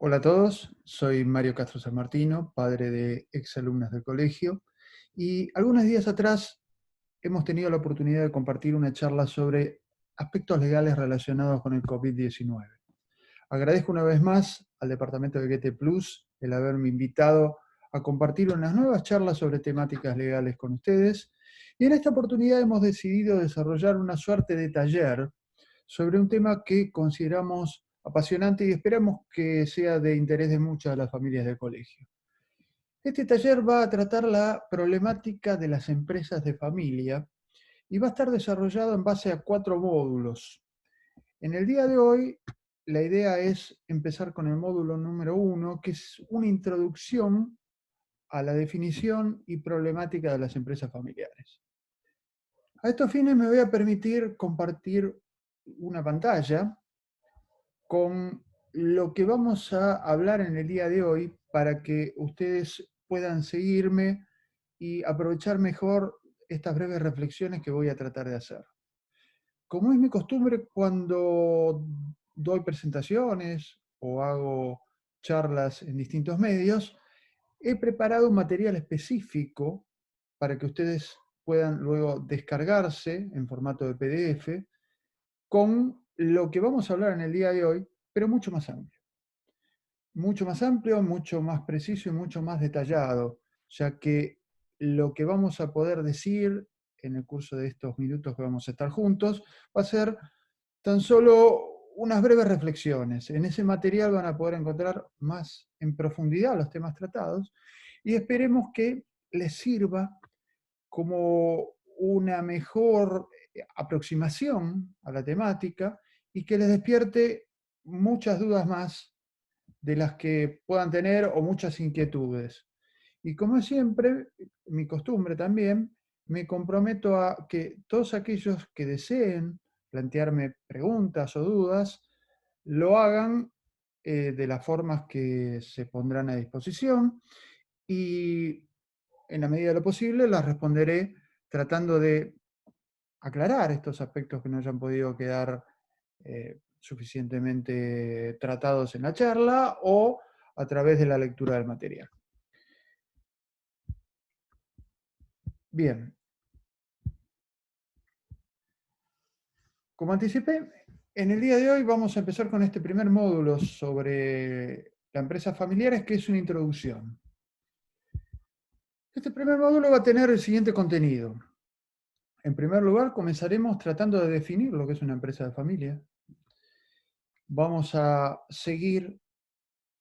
Hola a todos, soy Mario Castro San Martino, padre de exalumnas del colegio, y algunos días atrás hemos tenido la oportunidad de compartir una charla sobre aspectos legales relacionados con el COVID-19. Agradezco una vez más al departamento de Goethe Plus el haberme invitado a compartir unas nuevas charlas sobre temáticas legales con ustedes, y en esta oportunidad hemos decidido desarrollar una suerte de taller sobre un tema que consideramos apasionante y esperamos que sea de interés de muchas de las familias del colegio. Este taller va a tratar la problemática de las empresas de familia y va a estar desarrollado en base a 4 módulos. En el día de hoy, la idea es empezar con el módulo número 1, que es una introducción a la definición y problemática de las empresas familiares. A estos fines me voy a permitir compartir una pantalla con lo que vamos a hablar en el día de hoy para que ustedes puedan seguirme y aprovechar mejor estas breves reflexiones que voy a tratar de hacer. Como es mi costumbre cuando doy presentaciones o hago charlas en distintos medios, he preparado un material específico para que ustedes puedan luego descargarse en formato de PDF con lo que vamos a hablar en el día de hoy, pero mucho más amplio. Mucho más amplio, mucho más preciso y mucho más detallado, ya que lo que vamos a poder decir en el curso de estos minutos que vamos a estar juntos va a ser tan solo unas breves reflexiones. En ese material van a poder encontrar más en profundidad los temas tratados y esperemos que les sirva como una mejor aproximación a la temática y que les despierte muchas dudas más de las que puedan tener o muchas inquietudes. Y como es siempre, mi costumbre también, me comprometo a que todos aquellos que deseen plantearme preguntas o dudas, lo hagan de las formas que se pondrán a disposición y en la medida de lo posible las responderé tratando de aclarar estos aspectos que no hayan podido quedar suficientemente tratados en la charla o a través de la lectura del material. Bien, como anticipé, en el día de hoy vamos a empezar con este primer módulo sobre las empresas familiares, que es una introducción. Este primer módulo va a tener el siguiente contenido. En primer lugar, comenzaremos tratando de definir lo que es una empresa de familia. Vamos a seguir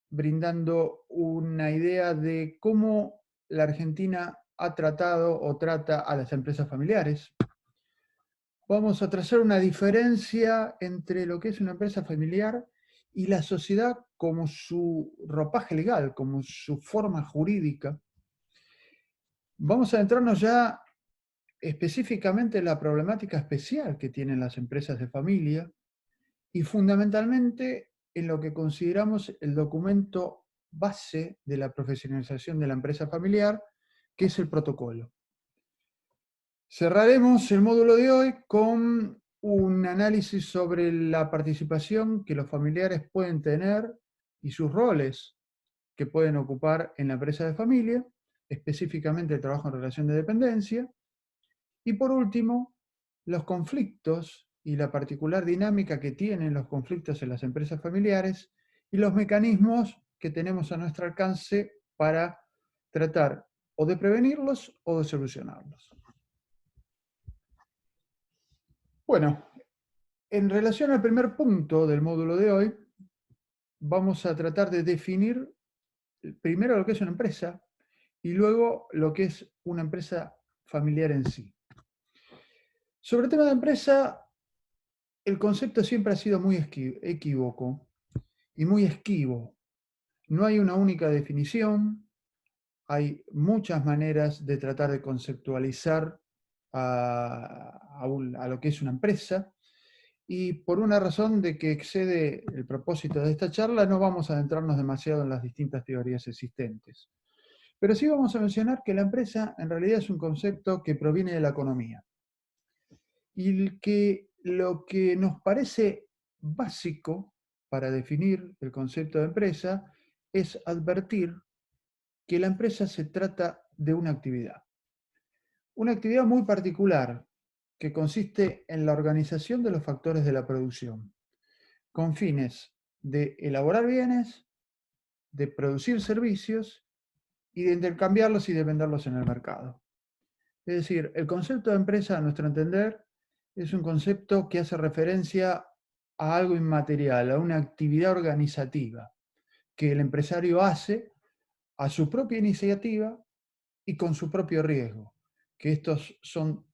brindando una idea de cómo la Argentina ha tratado o trata a las empresas familiares. Vamos a trazar una diferencia entre lo que es una empresa familiar y la sociedad como su ropaje legal, como su forma jurídica. Vamos a adentrarnos ya específicamente en la problemática especial que tienen las empresas de familia y fundamentalmente en lo que consideramos el documento base de la profesionalización de la empresa familiar, que es el protocolo. Cerraremos el módulo de hoy con un análisis sobre la participación que los familiares pueden tener y sus roles que pueden ocupar en la empresa de familia, específicamente el trabajo en relación de dependencia. Y por último, los conflictos y la particular dinámica que tienen los conflictos en las empresas familiares y los mecanismos que tenemos a nuestro alcance para tratar o de prevenirlos o de solucionarlos. Bueno, en relación al primer punto del módulo de hoy, vamos a tratar de definir primero lo que es una empresa y luego lo que es una empresa familiar en sí. Sobre el tema de empresa, el concepto siempre ha sido muy equívoco y muy esquivo. No hay una única definición, hay muchas maneras de tratar de conceptualizar a lo que es una empresa, y por una razón de que excede el propósito de esta charla, no vamos a adentrarnos demasiado en las distintas teorías existentes. Pero sí vamos a mencionar que la empresa en realidad es un concepto que proviene de la economía y que lo que nos parece básico para definir el concepto de empresa es advertir que la empresa se trata de una actividad. Una actividad muy particular que consiste en la organización de los factores de la producción, con fines de elaborar bienes, de producir servicios y de intercambiarlos y de venderlos en el mercado. Es decir, el concepto de empresa, a nuestro entender, es un concepto que hace referencia a algo inmaterial, a una actividad organizativa que el empresario hace a su propia iniciativa y con su propio riesgo, que estos son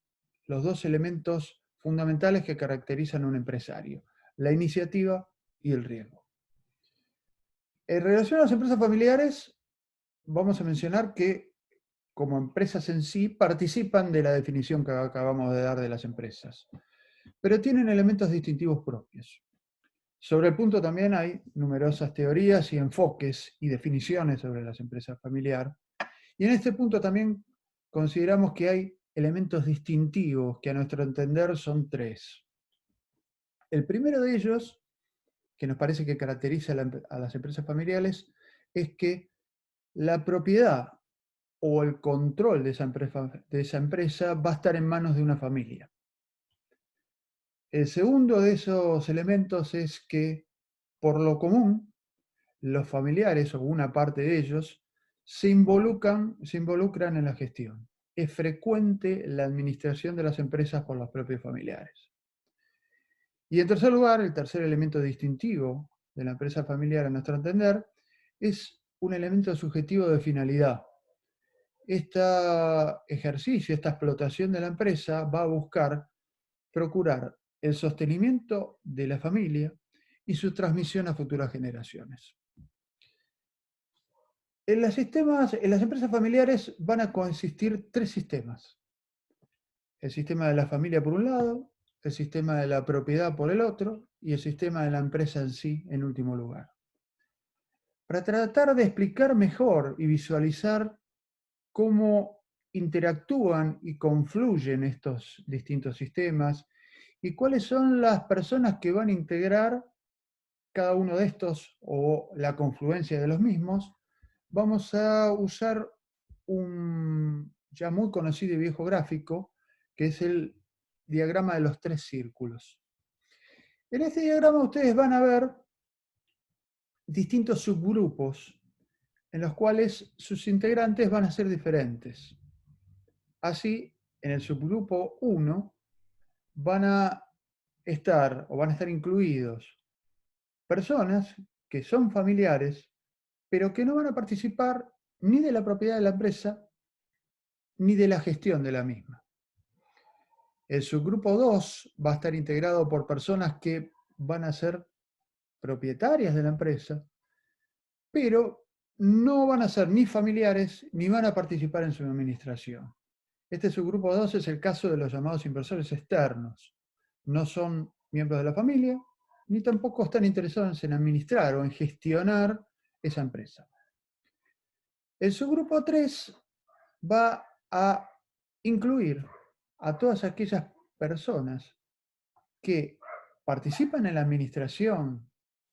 los dos elementos fundamentales que caracterizan a un empresario, la iniciativa y el riesgo. En relación a las empresas familiares, vamos a mencionar que como empresas en sí participan de la definición que acabamos de dar de las empresas, pero tienen elementos distintivos propios. Sobre el punto también hay numerosas teorías y enfoques y definiciones sobre las empresas familiares. Y en este punto también consideramos que hay elementos distintivos que a nuestro entender son tres. El primero de ellos, que nos parece que caracteriza a las empresas familiares, es que la propiedad o el control de esa empresa va a estar en manos de una familia. El segundo de esos elementos es que, por lo común, los familiares o una parte de ellos se involucran en la gestión. Es frecuente la administración de las empresas por los propios familiares. Y en tercer lugar, el tercer elemento distintivo de la empresa familiar, a nuestro entender, es un elemento subjetivo de finalidad. Este ejercicio, esta explotación de la empresa va a buscar procurar el sostenimiento de la familia y su transmisión a futuras generaciones. En las empresas familiares van a consistir tres sistemas. El sistema de la familia por un lado, el sistema de la propiedad por el otro y el sistema de la empresa en sí en último lugar. Para tratar de explicar mejor y visualizar cómo interactúan y confluyen estos distintos sistemas y cuáles son las personas que van a integrar cada uno de estos o la confluencia de los mismos, vamos a usar un ya muy conocido y viejo gráfico, que es el diagrama de los tres círculos. En este diagrama ustedes van a ver distintos subgrupos en los cuales sus integrantes van a ser diferentes. Así, en el subgrupo 1 van a estar incluidos personas que son familiares, pero que no van a participar ni de la propiedad de la empresa, ni de la gestión de la misma. El subgrupo 2 va a estar integrado por personas que van a ser propietarias de la empresa, pero no van a ser ni familiares ni van a participar en su administración. Este subgrupo 2 es el caso de los llamados inversores externos. No son miembros de la familia, ni tampoco están interesados en administrar o en gestionar esa empresa. El subgrupo 3 va a incluir a todas aquellas personas que participan en la administración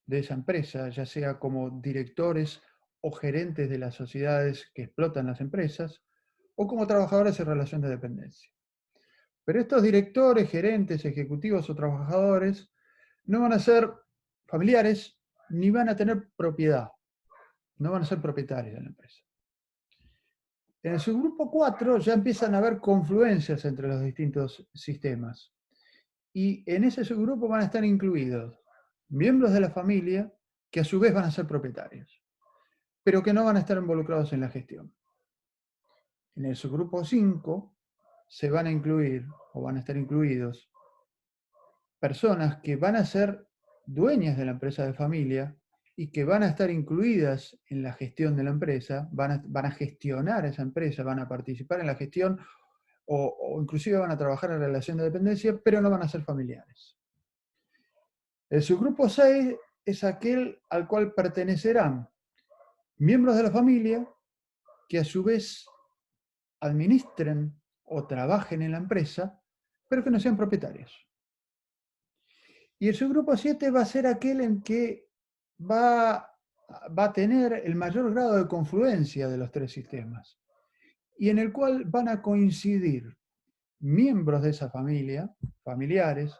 de esa empresa, ya sea como directores o gerentes de las sociedades que explotan las empresas, o como trabajadores en relación de dependencia. Pero estos directores, gerentes, ejecutivos o trabajadores no van a ser familiares ni van a tener propiedad, no van a ser propietarios de la empresa. En el subgrupo 4 ya empiezan a haber confluencias entre los distintos sistemas. Y en ese subgrupo van a estar incluidos miembros de la familia que a su vez van a ser propietarios, pero que no van a estar involucrados en la gestión. En el subgrupo 5 se van a incluir o van a estar incluidos personas que van a ser dueñas de la empresa de familia y que van a estar incluidas en la gestión de la empresa, van a gestionar esa empresa, van a participar en la gestión o inclusive van a trabajar en relación de dependencia, pero no van a ser familiares. El subgrupo 6 es aquel al cual pertenecerán miembros de la familia que a su vez administren o trabajen en la empresa, pero que no sean propietarios. Y el subgrupo 7 va a ser aquel en que va, va a tener el mayor grado de confluencia de los tres sistemas y en el cual van a coincidir miembros de esa familia, familiares,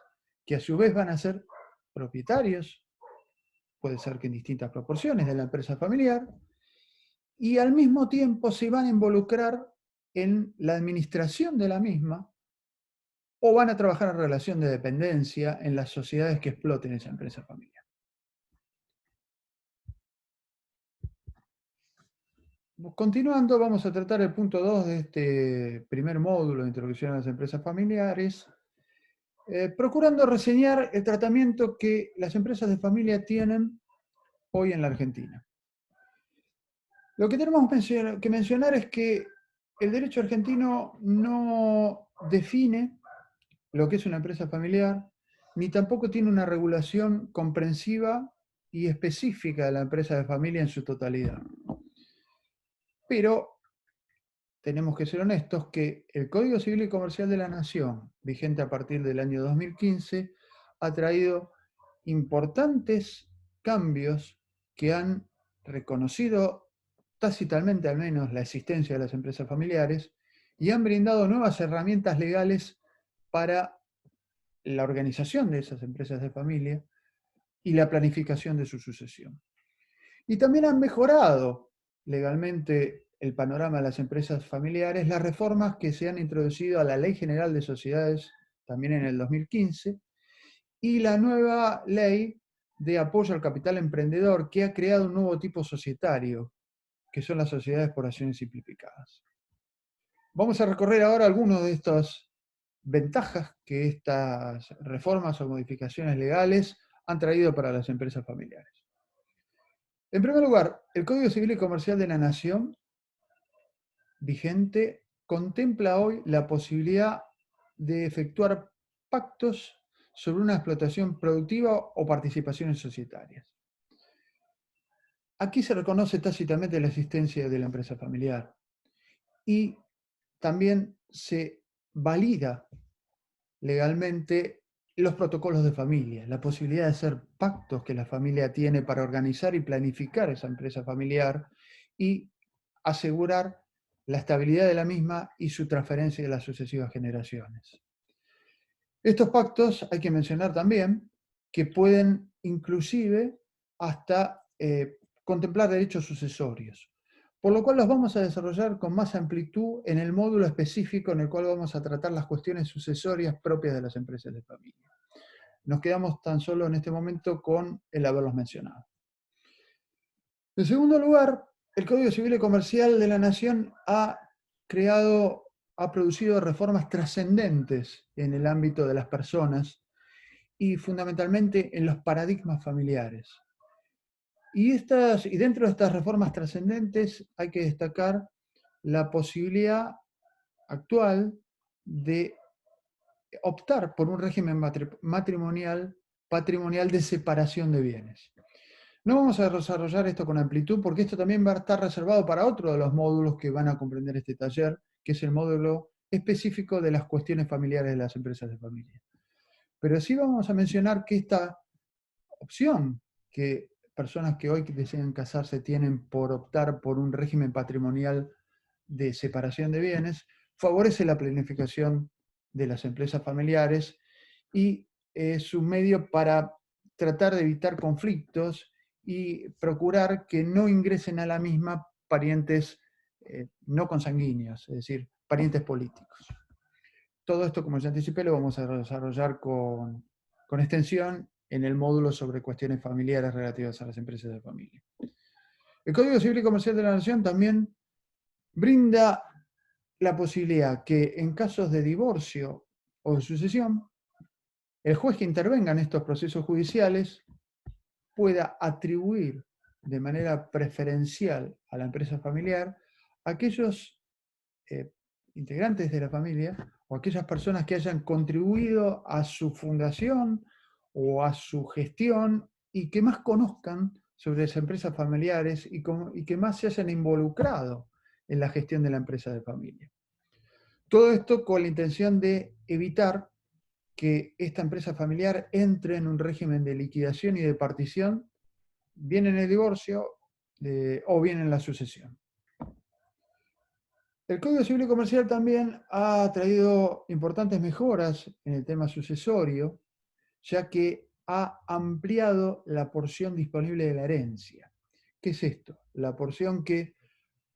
que a su vez van a ser propietarios, puede ser que en distintas proporciones, de la empresa familiar, y al mismo tiempo se van a involucrar en la administración de la misma o van a trabajar en relación de dependencia en las sociedades que exploten esa empresa familiar. Continuando, vamos a tratar el punto 2 de este primer módulo de introducción a las empresas familiares, procurando reseñar el tratamiento que las empresas de familia tienen hoy en la Argentina. Lo que tenemos que mencionar es que el derecho argentino no define lo que es una empresa familiar, ni tampoco tiene una regulación comprensiva y específica de la empresa de familia en su totalidad. Pero tenemos que ser honestos que el Código Civil y Comercial de la Nación, vigente a partir del año 2015, ha traído importantes cambios que han reconocido tácitamente al menos la existencia de las empresas familiares y han brindado nuevas herramientas legales para la organización de esas empresas de familia y la planificación de su sucesión. Y también han mejorado legalmente el panorama de las empresas familiares las reformas que se han introducido a la Ley General de Sociedades también en el 2015 y la nueva ley de apoyo al capital emprendedor que ha creado un nuevo tipo societario, que son las sociedades por acciones simplificadas. Vamos a recorrer ahora algunos de estas ventajas que estas reformas o modificaciones legales han traído para las empresas familiares. En primer lugar, el Código Civil y Comercial de la Nación, vigente, contempla hoy la posibilidad de efectuar pactos sobre una explotación productiva o participaciones societarias. Aquí se reconoce tácitamente la existencia de la empresa familiar y también se valida legalmente los protocolos de familia, la posibilidad de hacer pactos que la familia tiene para organizar y planificar esa empresa familiar y asegurar la estabilidad de la misma y su transferencia de las sucesivas generaciones. Estos pactos, hay que mencionar también, que pueden inclusive hasta contemplar derechos sucesorios, por lo cual los vamos a desarrollar con más amplitud en el módulo específico en el cual vamos a tratar las cuestiones sucesorias propias de las empresas de familia. Nos quedamos tan solo en este momento con el haberlos mencionado. En segundo lugar, el Código Civil y Comercial de la Nación ha producido reformas trascendentes en el ámbito de las personas y fundamentalmente en los paradigmas familiares. Y dentro de estas reformas trascendentes hay que destacar la posibilidad actual de optar por un régimen patrimonial de separación de bienes. No vamos a desarrollar esto con amplitud porque esto también va a estar reservado para otro de los módulos que van a comprender este taller, que es el módulo específico de las cuestiones familiares de las empresas de familia. Pero sí vamos a mencionar que esta opción que personas que hoy desean casarse tienen por optar por un régimen patrimonial de separación de bienes, favorece la planificación de las empresas familiares y es un medio para tratar de evitar conflictos y procurar que no ingresen a la misma parientes no consanguíneos, es decir, parientes políticos. Todo esto, como ya anticipé, lo vamos a desarrollar con extensión en el módulo sobre cuestiones familiares relativas a las empresas de familia. El Código Civil y Comercial de la Nación también brinda la posibilidad que en casos de divorcio o de sucesión, el juez que intervenga en estos procesos judiciales pueda atribuir de manera preferencial a la empresa familiar a aquellos integrantes de la familia o aquellas personas que hayan contribuido a su fundación o a su gestión y que más conozcan sobre las empresas familiares y que más se hayan involucrado en la gestión de la empresa de familia. Todo esto con la intención de evitar que esta empresa familiar entre en un régimen de liquidación y de partición bien en el divorcio o bien en la sucesión. El Código Civil y Comercial también ha traído importantes mejoras en el tema sucesorio, ya que ha ampliado la porción disponible de la herencia. ¿Qué es esto? La porción que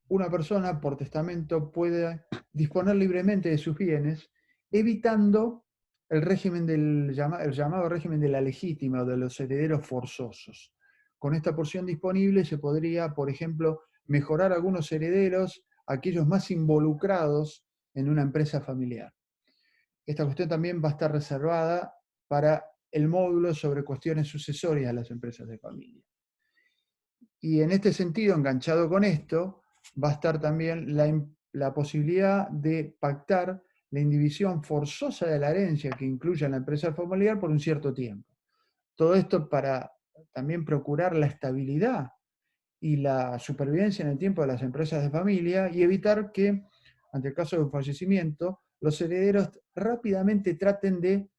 una persona por testamento puede disponer libremente de sus bienes, evitando el régimen el llamado régimen de la legítima o de los herederos forzosos. Con esta porción disponible se podría, por ejemplo, mejorar algunos herederos, aquellos más involucrados en una empresa familiar. Esta cuestión también va a estar reservada para el módulo sobre cuestiones sucesorias a las empresas de familia. Y en este sentido, enganchado con esto, va a estar también la posibilidad de pactar la indivisión forzosa de la herencia que incluya la empresa familiar por un cierto tiempo. Todo esto para también procurar la estabilidad y la supervivencia en el tiempo de las empresas de familia y evitar que, ante el caso de un fallecimiento, los herederos rápidamente traten de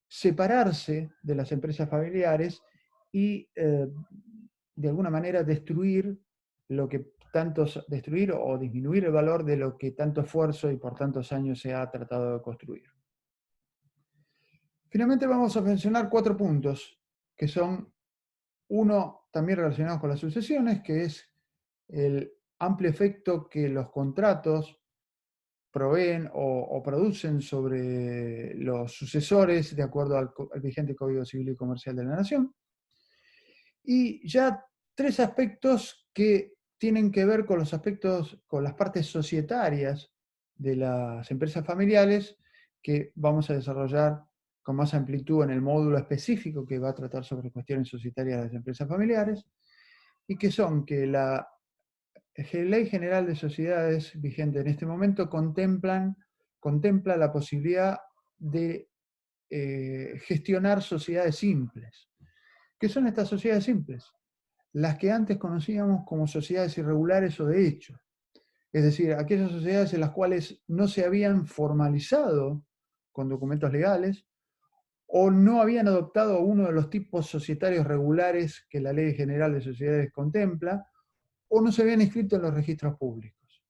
separarse de las empresas familiares y de alguna manera destruir destruir o disminuir el valor de lo que tanto esfuerzo y por tantos años se ha tratado de construir. Finalmente vamos a mencionar 4 puntos, que son uno también relacionado con las sucesiones, que es el amplio efecto que los contratos proveen o producen sobre los sucesores de acuerdo al vigente Código Civil y Comercial de la Nación. Y ya 3 aspectos que tienen que ver con los aspectos, con las partes societarias de las empresas familiares, que vamos a desarrollar con más amplitud en el módulo específico que va a tratar sobre cuestiones societarias de las empresas familiares, y que son que la Ley General de Sociedades vigente en este momento contempla la posibilidad de gestionar sociedades simples. ¿Qué son estas sociedades simples? Las que antes conocíamos como sociedades irregulares o de hecho. Es decir, aquellas sociedades en las cuales no se habían formalizado con documentos legales o no habían adoptado uno de los tipos societarios regulares que la Ley General de Sociedades contempla, o no se habían inscrito en los registros públicos.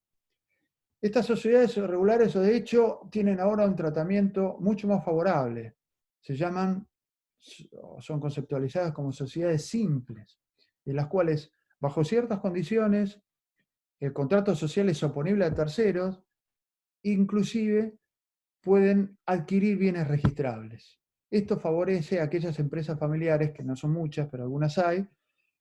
Estas sociedades regulares o de hecho tienen ahora un tratamiento mucho más favorable. Se llaman, son conceptualizadas como sociedades simples, en las cuales, bajo ciertas condiciones, el contrato social es oponible a terceros, inclusive pueden adquirir bienes registrables. Esto favorece a aquellas empresas familiares, que no son muchas, pero algunas hay,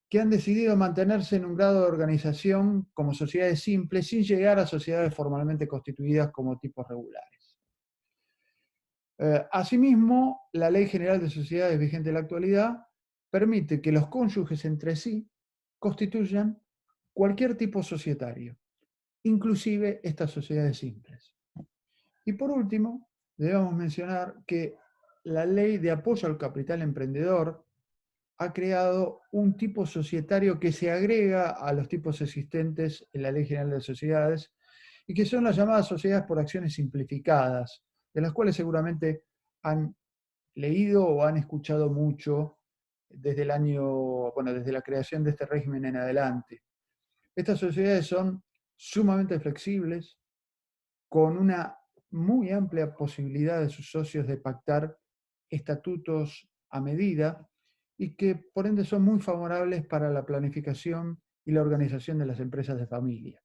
que han decidido mantenerse en un grado de organización como sociedades simples sin llegar a sociedades formalmente constituidas como tipos regulares. Asimismo, la Ley General de Sociedades vigente en la actualidad permite que los cónyuges entre sí constituyan cualquier tipo societario, inclusive estas sociedades simples. Y por último, debemos mencionar que la Ley de Apoyo al Capital Emprendedor ha creado un tipo societario que se agrega a los tipos existentes en la Ley General de Sociedades y que son las llamadas sociedades por acciones simplificadas, de las cuales seguramente han leído o han escuchado mucho desde desde la creación de este régimen en adelante. Estas sociedades son sumamente flexibles, con una muy amplia posibilidad de sus socios de pactar estatutos a medida y que por ende son muy favorables para la planificación y la organización de las empresas de familia.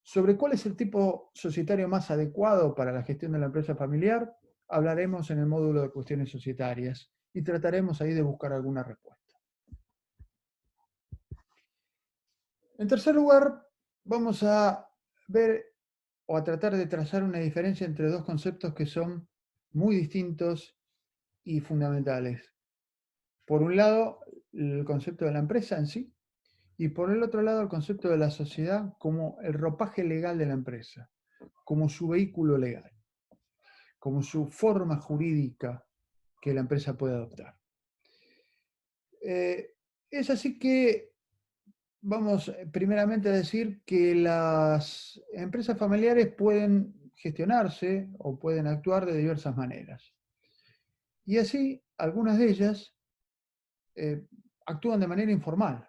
Sobre cuál es el tipo societario más adecuado para la gestión de la empresa familiar, hablaremos en el módulo de cuestiones societarias y trataremos ahí de buscar alguna respuesta. En tercer lugar, vamos a ver o a tratar de trazar una diferencia entre 2 conceptos que son muy distintos y fundamentales. Por un lado, el concepto de la empresa en sí, y por el otro lado, el concepto de la sociedad como el ropaje legal de la empresa, como su vehículo legal, como su forma jurídica que la empresa puede adoptar. Es así que vamos primeramente a decir que las empresas familiares pueden gestionarse o pueden actuar de diversas maneras. Y así, algunas de ellas actúan de manera informal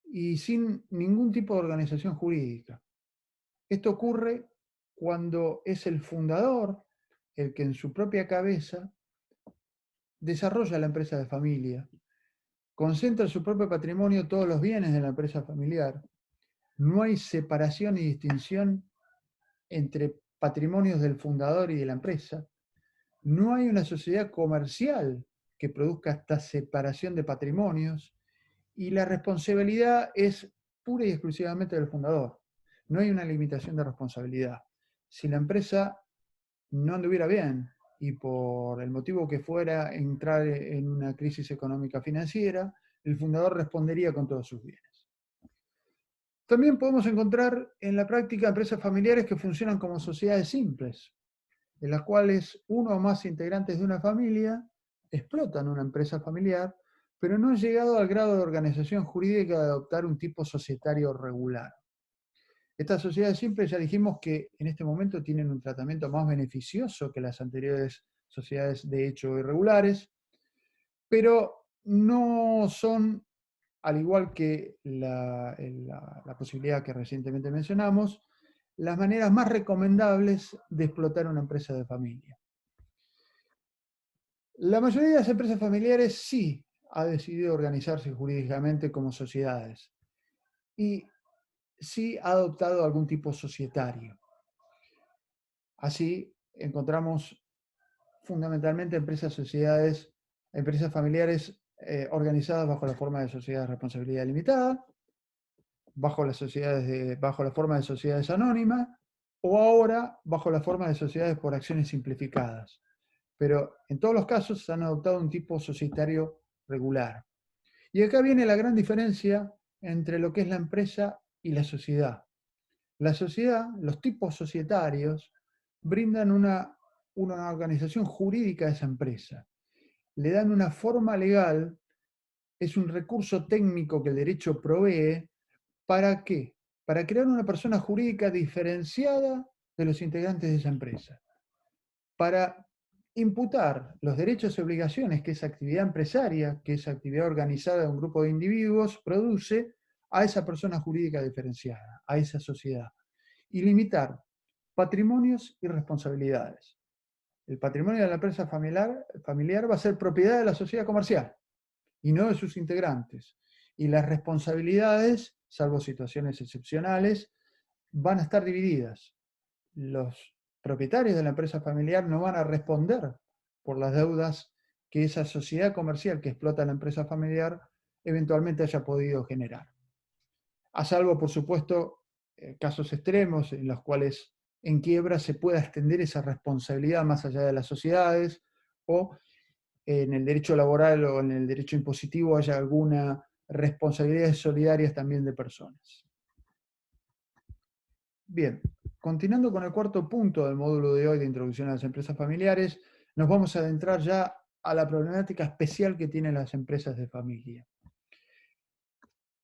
y sin ningún tipo de organización jurídica. Esto ocurre cuando es el fundador el que en su propia cabeza desarrolla la empresa de familia, concentra en su propio patrimonio todos los bienes de la empresa familiar. No hay separación y distinción entre patrimonios del fundador y de la empresa. No hay una sociedad comercial que produzca esta separación de patrimonios y la responsabilidad es pura y exclusivamente del fundador. No hay una limitación de responsabilidad. Si la empresa no anduviera bien y por el motivo que fuera entrar en una crisis económica financiera, el fundador respondería con todos sus bienes. También podemos encontrar en la práctica empresas familiares que funcionan como sociedades simples, en las cuales uno o más integrantes de una familia explotan una empresa familiar, pero no han llegado al grado de organización jurídica de adoptar un tipo societario regular. Estas sociedades simples ya dijimos que en este momento tienen un tratamiento más beneficioso que las anteriores sociedades de hecho irregulares, pero no son, al igual que la posibilidad que recientemente mencionamos, las maneras más recomendables de explotar una empresa de familia. La mayoría de las empresas familiares sí ha decidido organizarse jurídicamente como sociedades y sí ha adoptado algún tipo societario. Así encontramos fundamentalmente empresas familiares organizadas bajo la forma de sociedades de responsabilidad limitada, bajo la forma de sociedades anónimas o ahora bajo la forma de sociedades por acciones simplificadas. Pero en todos los casos se han adoptado un tipo societario regular. Y acá viene la gran diferencia entre lo que es la empresa y la sociedad. La sociedad, los tipos societarios, brindan una organización jurídica a esa empresa. Le dan una forma legal, es un recurso técnico que el derecho provee. ¿Para qué? Para crear una persona jurídica diferenciada de los integrantes de esa empresa. Para imputar los derechos y obligaciones que esa actividad empresaria, que esa actividad organizada de un grupo de individuos produce a esa persona jurídica diferenciada, a esa sociedad. Y limitar patrimonios y responsabilidades. El patrimonio de la empresa familiar va a ser propiedad de la sociedad comercial y no de sus integrantes. Y las responsabilidades, salvo situaciones excepcionales, van a estar divididas. Los propietarios de la empresa familiar no van a responder por las deudas que esa sociedad comercial que explota la empresa familiar eventualmente haya podido generar. A salvo, por supuesto, casos extremos en los cuales en quiebra se pueda extender esa responsabilidad más allá de las sociedades o en el derecho laboral o en el derecho impositivo haya alguna responsabilidades solidarias también de personas. Bien, continuando con el cuarto punto del módulo de hoy de introducción a las empresas familiares, nos vamos a adentrar ya a la problemática especial que tienen las empresas de familia.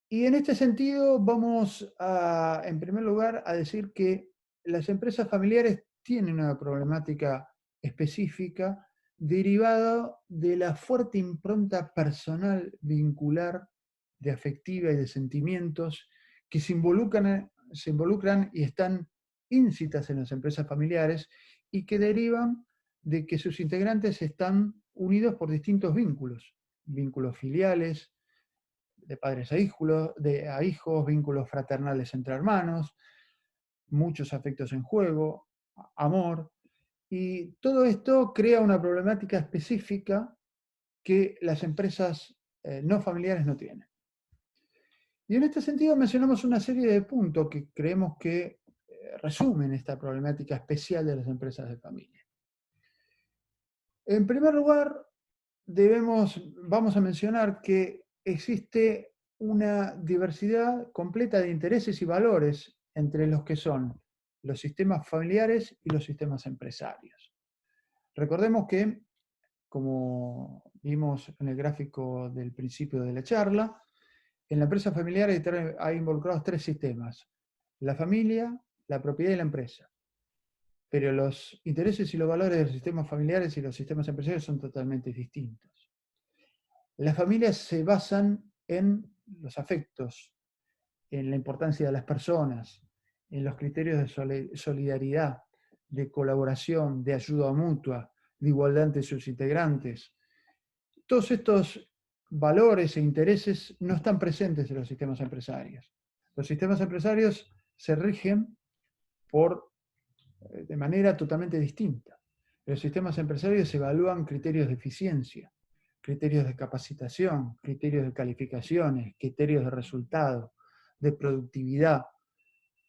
Y en este sentido vamos a, en primer lugar, a decir que las empresas familiares tienen una problemática específica derivada de la fuerte impronta personal vincular de afectiva y de sentimientos que se involucran y están íncitas en las empresas familiares y que derivan de que sus integrantes están unidos por distintos vínculos, vínculos filiales, de padres a hijos, vínculos fraternales entre hermanos, muchos afectos en juego, amor, y todo esto crea una problemática específica que las empresas no familiares no tienen. Y en este sentido mencionamos una serie de puntos que creemos que resumen esta problemática especial de las empresas de familia. En primer lugar, vamos a mencionar que existe una diversidad completa de intereses y valores entre los que son los sistemas familiares y los sistemas empresarios. Recordemos que, como vimos en el gráfico del principio de la charla, en la empresa familiar hay involucrados tres sistemas: la familia, la propiedad y la empresa. Pero los intereses y los valores de los sistemas familiares y los sistemas empresarios son totalmente distintos. Las familias se basan en los afectos, en la importancia de las personas, en los criterios de solidaridad, de colaboración, de ayuda mutua, de igualdad entre sus integrantes. Todos estos valores e intereses no están presentes en los sistemas empresarios. Los sistemas empresarios se rigen de manera totalmente distinta. En los sistemas empresarios se evalúan criterios de eficiencia, criterios de capacitación, criterios de calificaciones, criterios de resultado, de productividad.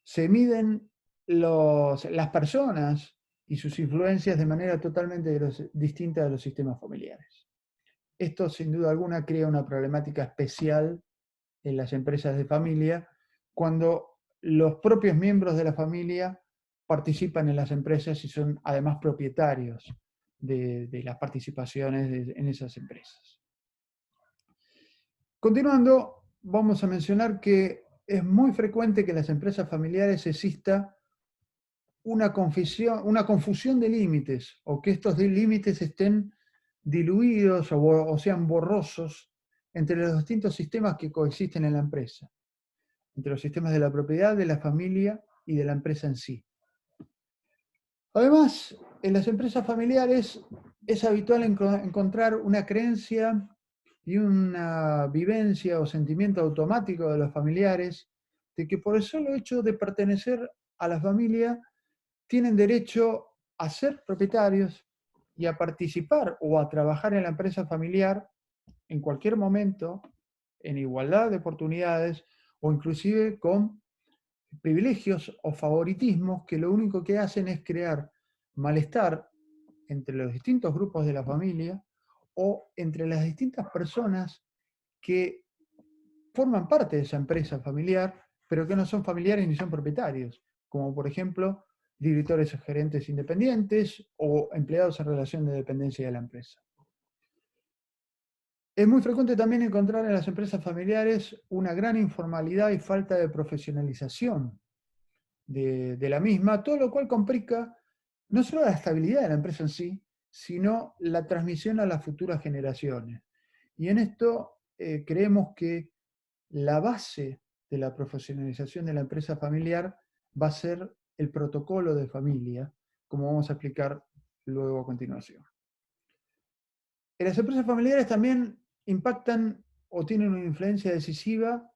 Se miden las personas y sus influencias de manera totalmente distinta de los sistemas familiares. Esto, sin duda alguna, crea una problemática especial en las empresas de familia cuando los propios miembros de la familia participan en las empresas y son además propietarios de las participaciones en esas empresas. Continuando, vamos a mencionar que es muy frecuente que en las empresas familiares exista una confusión de límites, o que estos límites estén diluidos o sean borrosos entre los distintos sistemas que coexisten en la empresa, entre los sistemas de la propiedad, de la familia y de la empresa en sí. Además, en las empresas familiares es habitual encontrar una creencia y una vivencia o sentimiento automático de los familiares de que por el solo hecho de pertenecer a la familia tienen derecho a ser propietarios y a participar o a trabajar en la empresa familiar en cualquier momento, en igualdad de oportunidades o inclusive con privilegios o favoritismos que lo único que hacen es crear malestar entre los distintos grupos de la familia o entre las distintas personas que forman parte de esa empresa familiar, pero que no son familiares ni son propietarios, como por ejemplo directores o gerentes independientes o empleados en relación de dependencia de la empresa. Es muy frecuente también encontrar en las empresas familiares una gran informalidad y falta de profesionalización de la misma, todo lo cual complica no solo la estabilidad de la empresa en sí, sino la transmisión a las futuras generaciones. Y en esto creemos que la base de la profesionalización de la empresa familiar va a ser el protocolo de familia, como vamos a explicar luego a continuación. En las empresas familiares también impactan o tienen una influencia decisiva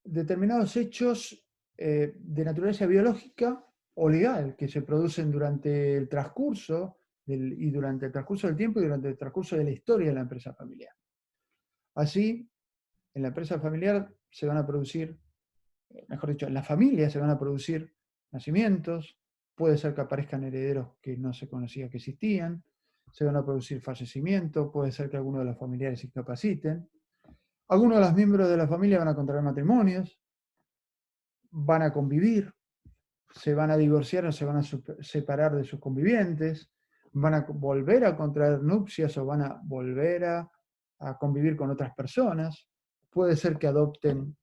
determinados hechos de naturaleza biológica o legal que se producen durante el transcurso durante el transcurso del tiempo y durante el transcurso de la historia de la empresa familiar. Así, en la empresa familiar se van a producir, mejor dicho, en la familia se van a producir nacimientos, puede ser que aparezcan herederos que no se conocía que existían, se van a producir fallecimientos, puede ser que algunos de los familiares se incapaciten, algunos de los miembros de la familia van a contraer matrimonios, van a convivir, se van a divorciar o se van a separar de sus convivientes, van a volver a contraer nupcias o van a volver a convivir con otras personas, puede ser que adopten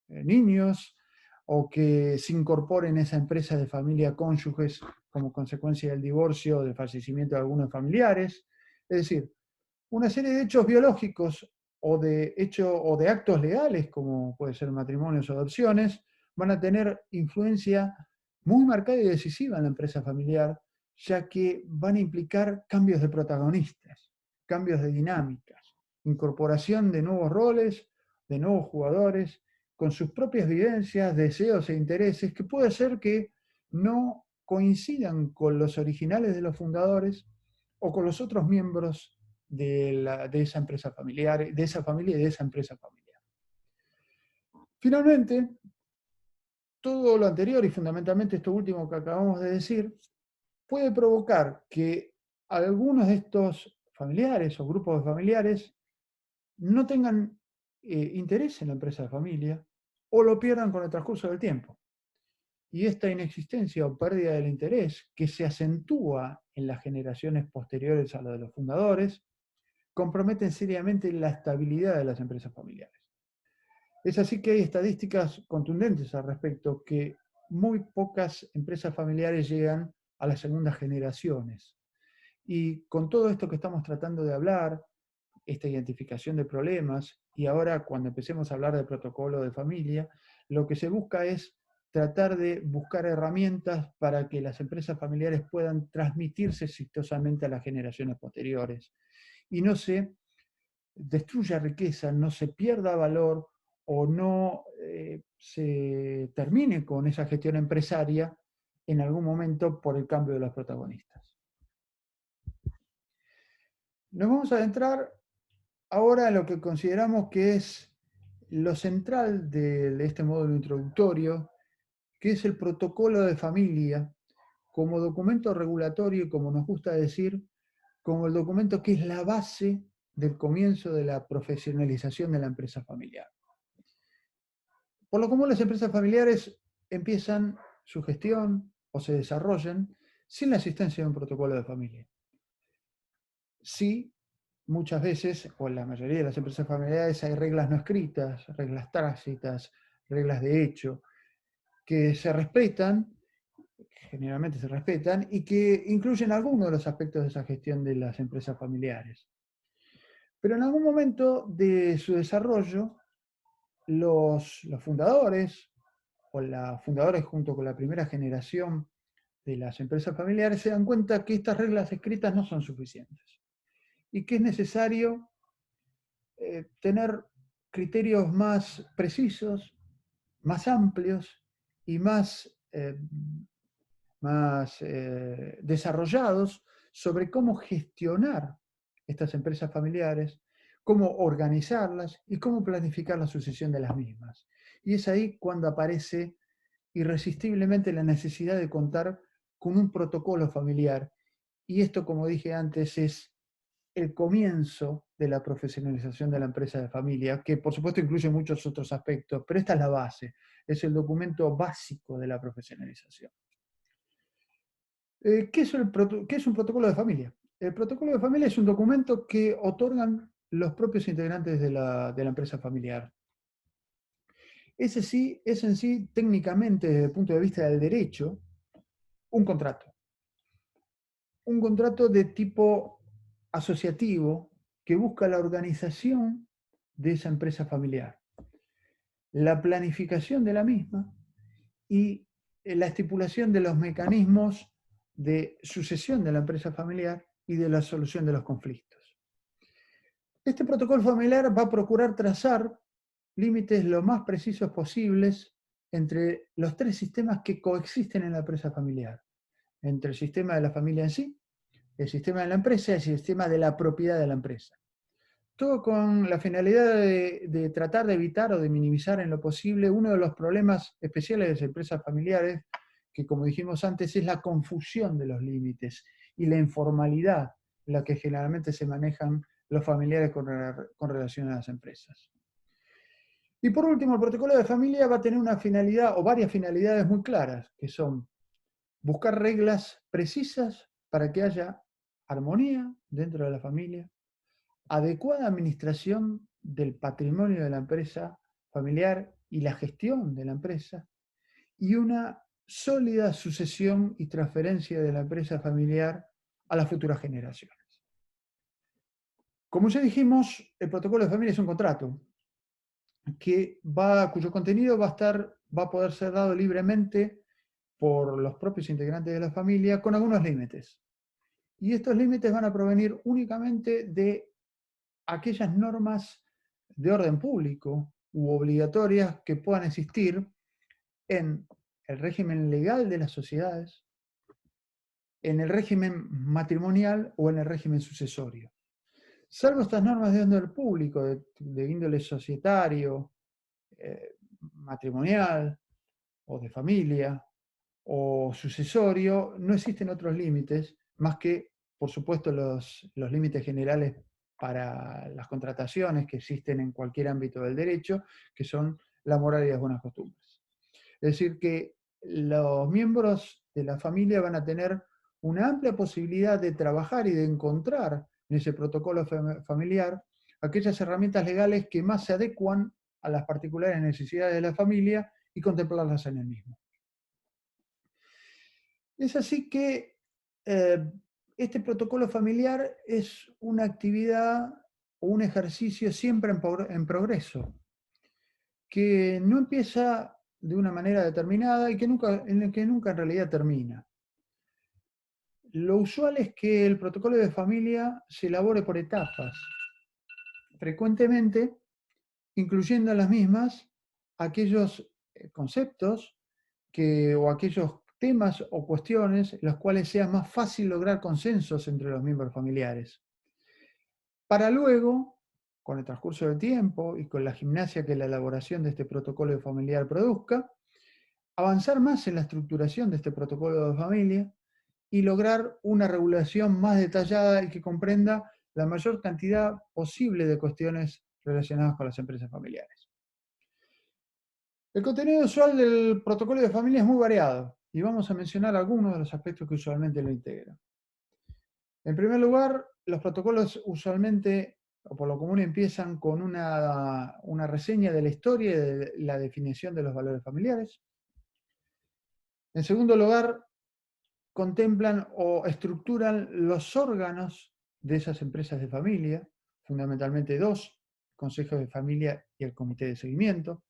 niños o que se incorporen a esa empresa de familia cónyuges como consecuencia del divorcio o del fallecimiento de algunos familiares. Es decir, una serie de hechos biológicos o de actos legales, como puede ser matrimonios o adopciones, van a tener influencia muy marcada y decisiva en la empresa familiar, ya que van a implicar cambios de protagonistas, cambios de dinámicas, incorporación de nuevos roles, de nuevos jugadores, con sus propias vivencias, deseos e intereses, que puede ser que no coincidan con los originales de los fundadores o con los otros miembros de esa empresa familiar, de esa familia y de esa empresa familiar. Finalmente, todo lo anterior y fundamentalmente esto último que acabamos de decir, puede provocar que algunos de estos familiares o grupos de familiares no tengan interés en la empresa de familia o lo pierdan con el transcurso del tiempo. Y esta inexistencia o pérdida del interés que se acentúa en las generaciones posteriores a la de los fundadores, comprometen seriamente la estabilidad de las empresas familiares. Es así que hay estadísticas contundentes al respecto, que muy pocas empresas familiares llegan a las segundas generaciones, Y con todo esto que estamos tratando de hablar, esta identificación de problemas, y ahora cuando empecemos a hablar de protocolo de familia, lo que se busca es tratar de buscar herramientas para que las empresas familiares puedan transmitirse exitosamente a las generaciones posteriores y no se destruya riqueza, no se pierda valor o no se termine con esa gestión empresaria en algún momento por el cambio de los protagonistas. Nos vamos a adentrar ahora en lo que consideramos que es lo central de este módulo introductorio, que es el protocolo de familia como documento regulatorio y, como nos gusta decir, como el documento que es la base del comienzo de la profesionalización de la empresa familiar. Por lo común, las empresas familiares empiezan su gestión o se desarrollan sin la existencia de un protocolo de familia. Sí, muchas veces, o en la mayoría de las empresas familiares, hay reglas no escritas, reglas tácitas, reglas de hecho, que se respetan, generalmente se respetan, y que incluyen algunos de los aspectos de esa gestión de las empresas familiares. Pero en algún momento de su desarrollo, los fundadores, o los fundadores junto con la primera generación de las empresas familiares, se dan cuenta que estas reglas escritas no son suficientes y que es necesario tener criterios más precisos, más amplios y más desarrollados sobre cómo gestionar estas empresas familiares, cómo organizarlas y cómo planificar la sucesión de las mismas. Y es ahí cuando aparece irresistiblemente la necesidad de contar con un protocolo familiar. Y esto, como dije antes, es el comienzo de la profesionalización de la empresa de familia, que por supuesto incluye muchos otros aspectos, pero esta es la base, es el documento básico de la profesionalización. ¿Qué es un protocolo de familia? El protocolo de familia es un documento que otorgan los propios integrantes de la empresa familiar. Ese sí es en sí, técnicamente, desde el punto de vista del derecho, un contrato. Un contrato de tipo asociativo que busca la organización de esa empresa familiar, la planificación de la misma y la estipulación de los mecanismos de sucesión de la empresa familiar y de la solución de los conflictos. Este protocolo familiar va a procurar trazar límites lo más precisos posibles entre los tres sistemas que coexisten en la empresa familiar, entre el sistema de la familia en sí, el sistema de la empresa y el sistema de la propiedad de la empresa. Todo con la finalidad de tratar de evitar o de minimizar en lo posible uno de los problemas especiales de las empresas familiares, que como dijimos antes es la confusión de los límites y la informalidad en la que generalmente se manejan los familiares con relación a las empresas. Y por último, el protocolo de familia va a tener una finalidad o varias finalidades muy claras, que son buscar reglas precisas para que haya armonía dentro de la familia, adecuada administración del patrimonio de la empresa familiar y la gestión de la empresa, y una sólida sucesión y transferencia de la empresa familiar a las futuras generaciones. Como ya dijimos, el protocolo de familia es un contrato cuyo contenido va a poder ser dado libremente por los propios integrantes de la familia con algunos límites. Y estos límites van a provenir únicamente de aquellas normas de orden público u obligatorias que puedan existir en el régimen legal de las sociedades, en el régimen matrimonial o en el régimen sucesorio. Salvo estas normas de orden público, de índole societario, matrimonial o de familia o sucesorio, no existen otros límites más que, por supuesto, los límites generales para las contrataciones que existen en cualquier ámbito del derecho, que son la moral y las buenas costumbres. Es decir, que los miembros de la familia van a tener una amplia posibilidad de trabajar y de encontrar en ese protocolo familiar aquellas herramientas legales que más se adecuan a las particulares necesidades de la familia y contemplarlas en el mismo. Es así que este protocolo familiar es una actividad o un ejercicio siempre en progreso, que no empieza de una manera determinada y que en el que nunca en realidad termina. Lo usual es que el protocolo de familia se elabore por etapas, frecuentemente incluyendo en las mismas aquellos conceptos o aquellos temas o cuestiones en los cuales sea más fácil lograr consensos entre los miembros familiares. Para luego, con el transcurso del tiempo y con la gimnasia que la elaboración de este protocolo familiar produzca, avanzar más en la estructuración de este protocolo de familia y lograr una regulación más detallada y que comprenda la mayor cantidad posible de cuestiones relacionadas con las empresas familiares. El contenido usual del protocolo de familia es muy variado y vamos a mencionar algunos de los aspectos que usualmente lo integran. En primer lugar, los protocolos usualmente, o por lo común, empiezan con una reseña de la historia y de la definición de los valores familiares. En segundo lugar, contemplan o estructuran los órganos de esas empresas de familia, fundamentalmente dos, consejos de familia y el comité de seguimiento.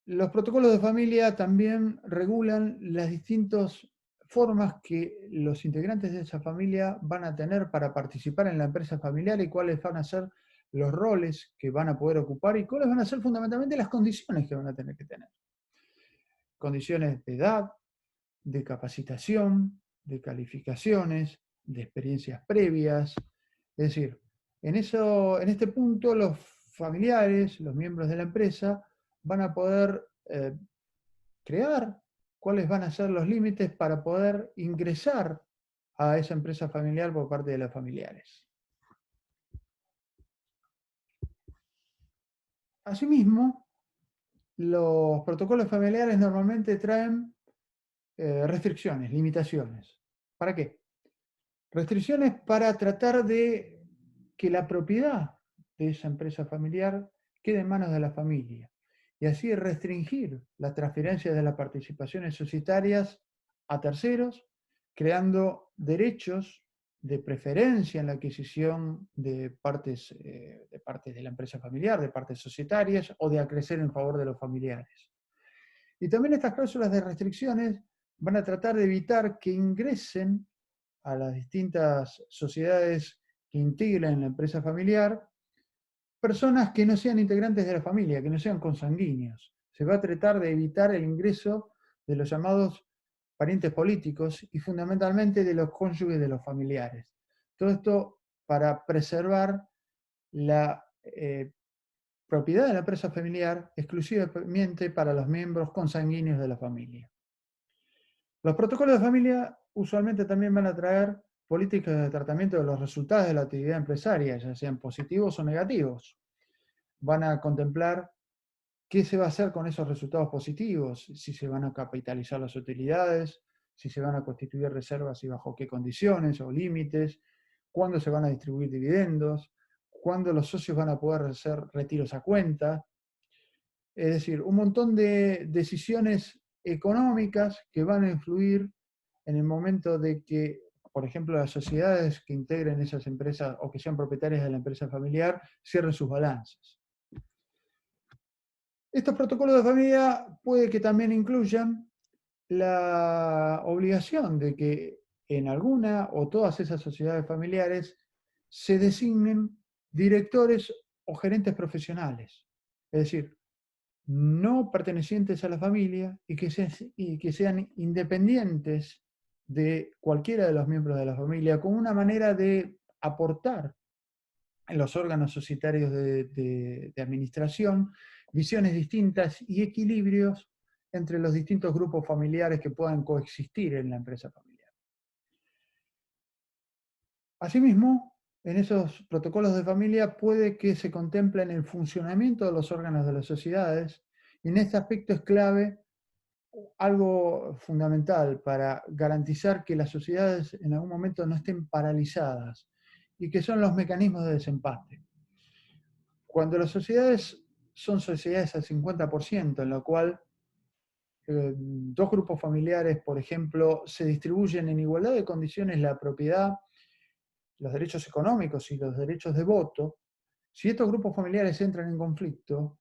Los protocolos de familia también regulan las distintas formas que los integrantes de esa familia van a tener para participar en la empresa familiar y cuáles van a ser los roles que van a poder ocupar y cuáles van a ser fundamentalmente las condiciones que van a tener que tener. Condiciones de edad, de capacitación, de calificaciones, de experiencias previas. Es decir, en este punto los familiares, los miembros de la empresa, van a poder crear cuáles van a ser los límites para poder ingresar a esa empresa familiar por parte de los familiares. Asimismo, los protocolos familiares normalmente traen restricciones, limitaciones. ¿Para qué? Restricciones para tratar de que la propiedad de esa empresa familiar quede en manos de la familia y así restringir la transferencia de las participaciones societarias a terceros, creando derechos de preferencia en la adquisición de partes de la empresa familiar, de partes societarias o de acrecer en favor de los familiares. Y también estas cláusulas de restricciones van a tratar de evitar que ingresen a las distintas sociedades que integran la empresa familiar personas que no sean integrantes de la familia, que no sean consanguíneos. Se va a tratar de evitar el ingreso de los llamados parientes políticos y fundamentalmente de los cónyuges de los familiares. Todo esto para preservar la propiedad de la empresa familiar exclusivamente para los miembros consanguíneos de la familia. Los protocolos de familia usualmente también van a traer políticas de tratamiento de los resultados de la actividad empresaria, ya sean positivos o negativos. Van a contemplar qué se va a hacer con esos resultados positivos, si se van a capitalizar las utilidades, si se van a constituir reservas y bajo qué condiciones o límites, cuándo se van a distribuir dividendos, cuándo los socios van a poder hacer retiros a cuenta. Es decir, un montón de decisiones económicas que van a influir en el momento de que, por ejemplo, las sociedades que integren esas empresas o que sean propietarias de la empresa familiar cierren sus balances. Estos protocolos de familia puede que también incluyan la obligación de que en alguna o todas esas sociedades familiares se designen directores o gerentes profesionales. Es decir, no pertenecientes a la familia y que sean independientes de cualquiera de los miembros de la familia, como una manera de aportar en los órganos societarios de administración visiones distintas y equilibrios entre los distintos grupos familiares que puedan coexistir en la empresa familiar. Asimismo, en esos protocolos de familia puede que se contemplen el funcionamiento de los órganos de las sociedades, y en este aspecto es clave algo fundamental para garantizar que las sociedades en algún momento no estén paralizadas, y que son los mecanismos de desempate. Cuando las sociedades son sociedades al 50%, en lo cual dos grupos familiares, por ejemplo, se distribuyen en igualdad de condiciones la propiedad, los derechos económicos y los derechos de voto, si estos grupos familiares entran en conflicto,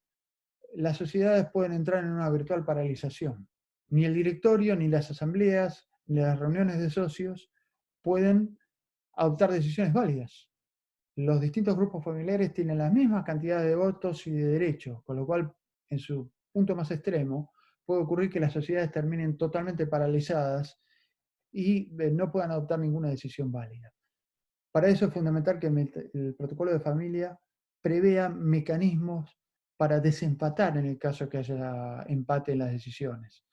las sociedades pueden entrar en una virtual paralización. Ni el directorio, ni las asambleas, ni las reuniones de socios pueden adoptar decisiones válidas. Los distintos grupos familiares tienen las mismas cantidades de votos y de derechos, con lo cual, en su punto más extremo, puede ocurrir que las sociedades terminen totalmente paralizadas y no puedan adoptar ninguna decisión válida. Para eso es fundamental que el protocolo de familia prevea mecanismos para desempatar en el caso que haya empate en las decisiones.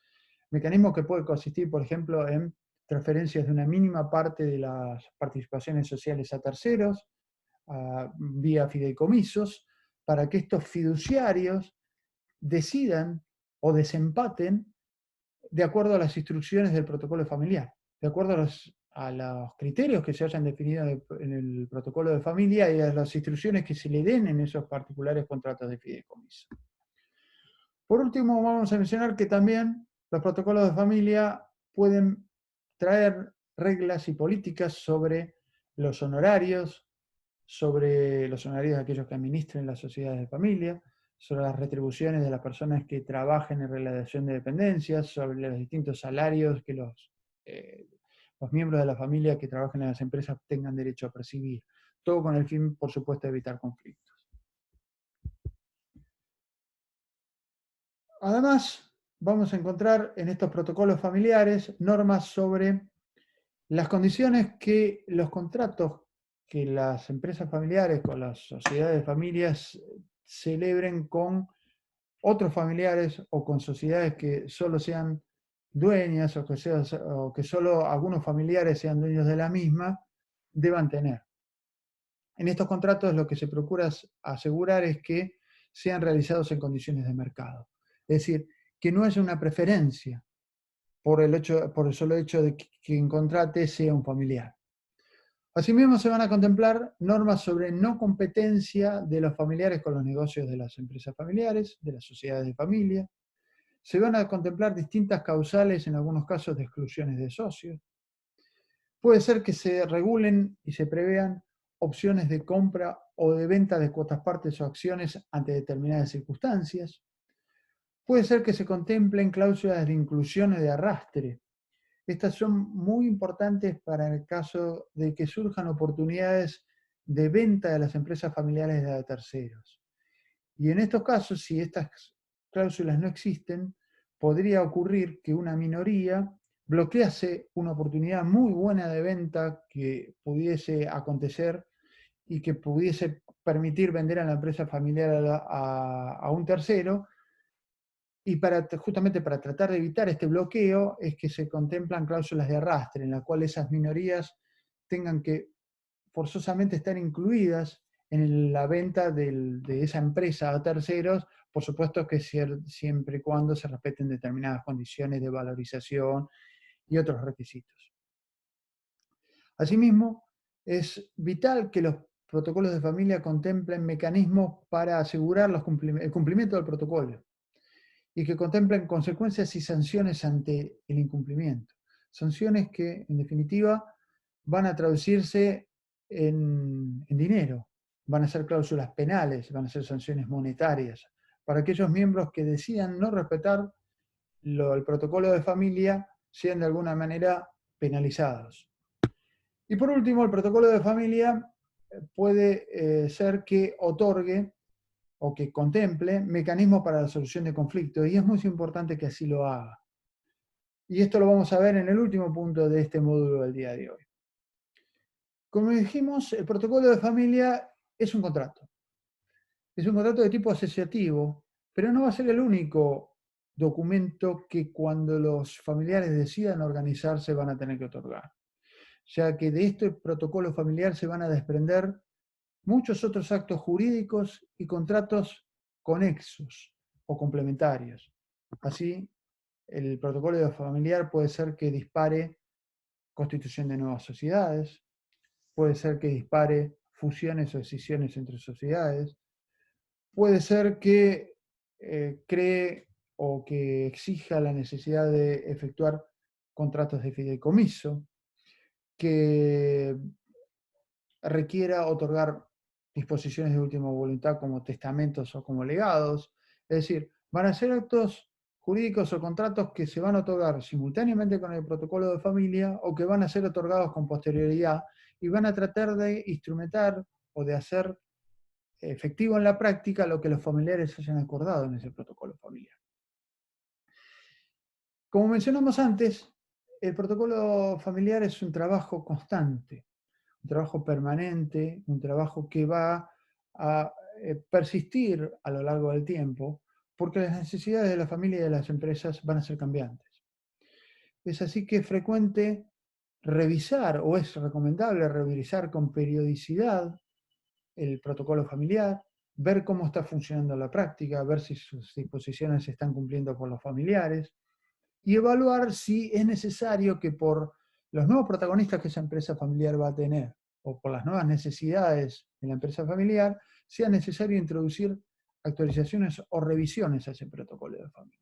Mecanismos que pueden consistir, por ejemplo, en transferencias de una mínima parte de las participaciones sociales a terceros, vía fideicomisos, para que estos fiduciarios decidan o desempaten de acuerdo a las instrucciones del protocolo familiar, de acuerdo a los criterios que se hayan definido en el protocolo de familia y a las instrucciones que se le den en esos particulares contratos de fideicomiso. Por último, vamos a mencionar que también los protocolos de familia pueden traer reglas y políticas sobre los honorarios, de aquellos que administren las sociedades de familia, sobre las retribuciones de las personas que trabajen en relación de dependencias, sobre los distintos salarios que los miembros de la familia que trabajen en las empresas tengan derecho a percibir. Todo con el fin, por supuesto, de evitar conflictos. Además, vamos a encontrar en estos protocolos familiares normas sobre las condiciones que los contratos que las empresas familiares con las sociedades de familias celebren con otros familiares o con sociedades que solo sean dueñas o que solo algunos familiares sean dueños de la misma, deban tener. En estos contratos lo que se procura asegurar es que sean realizados en condiciones de mercado. Es decir, que no haya una preferencia por el solo hecho de que quien contrate sea un familiar. Asimismo, se van a contemplar normas sobre no competencia de los familiares con los negocios de las empresas familiares, de las sociedades de familia. Se van a contemplar distintas causales, en algunos casos, de exclusiones de socios. Puede ser que se regulen y se prevean opciones de compra o de venta de cuotas partes o acciones ante determinadas circunstancias. Puede ser que se contemplen cláusulas de inclusión y de arrastre. Estas son muy importantes para el caso de que surjan oportunidades de venta de las empresas familiares a terceros. Y en estos casos, si estas cláusulas no existen, podría ocurrir que una minoría bloquease una oportunidad muy buena de venta que pudiese acontecer y que pudiese permitir vender a la empresa familiar a un tercero. Y justamente para tratar de evitar este bloqueo es que se contemplan cláusulas de arrastre, en las cuales esas minorías tengan que forzosamente estar incluidas en la venta de esa empresa a terceros, por supuesto que siempre y cuando se respeten determinadas condiciones de valorización y otros requisitos. Asimismo, es vital que los protocolos de familia contemplen mecanismos para asegurar el cumplimiento del protocolo y que contemplen consecuencias y sanciones ante el incumplimiento. Sanciones que, en definitiva, van a traducirse en dinero, van a ser cláusulas penales, van a ser sanciones monetarias, para aquellos miembros que decidan no respetar el protocolo de familia, sean de alguna manera penalizados. Y por último, el protocolo de familia puede ser que otorgue o que contemple mecanismos para la solución de conflictos, y es muy importante que así lo haga. Y esto lo vamos a ver en el último punto de este módulo del día de hoy. Como dijimos, el protocolo de familia es un contrato. Es un contrato de tipo asociativo, pero no va a ser el único documento que cuando los familiares decidan organizarse van a tener que otorgar. Ya que de este protocolo familiar se van a desprender muchos otros actos jurídicos y contratos conexos o complementarios. Así, el protocolo familiar puede ser que dispare constitución de nuevas sociedades, puede ser que dispare fusiones o escisiones entre sociedades, puede ser que cree o que exija la necesidad de efectuar contratos de fideicomiso, que requiera otorgar disposiciones de última voluntad como testamentos o como legados. Es decir, van a ser actos jurídicos o contratos que se van a otorgar simultáneamente con el protocolo de familia o que van a ser otorgados con posterioridad y van a tratar de instrumentar o de hacer efectivo en la práctica lo que los familiares hayan acordado en ese protocolo familiar. Como mencionamos antes, el protocolo familiar es un trabajo constante, un trabajo permanente, un trabajo que va a persistir a lo largo del tiempo, porque las necesidades de la familia y de las empresas van a ser cambiantes. Es así que es frecuente revisar, o es recomendable revisar con periodicidad el protocolo familiar, ver cómo está funcionando la práctica, ver si sus disposiciones se están cumpliendo por los familiares, y evaluar si es necesario que por los nuevos protagonistas que esa empresa familiar va a tener o por las nuevas necesidades de la empresa familiar, sea necesario introducir actualizaciones o revisiones a ese protocolo de familia.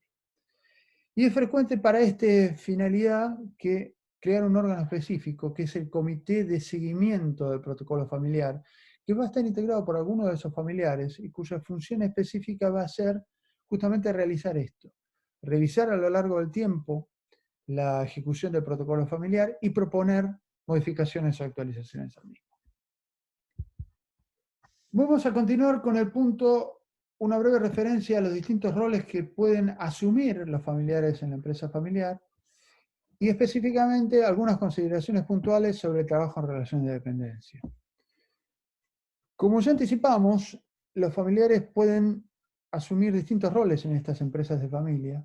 Y es frecuente para esta finalidad que crear un órgano específico, que es el Comité de Seguimiento del Protocolo Familiar, que va a estar integrado por algunos de esos familiares y cuya función específica va a ser justamente realizar esto, revisar a lo largo del tiempo la ejecución del protocolo familiar y proponer modificaciones o actualizaciones al mismo. Vamos a continuar con el punto, una breve referencia a los distintos roles que pueden asumir los familiares en la empresa familiar y específicamente algunas consideraciones puntuales sobre el trabajo en relación de dependencia. Como ya anticipamos, los familiares pueden asumir distintos roles en estas empresas de familia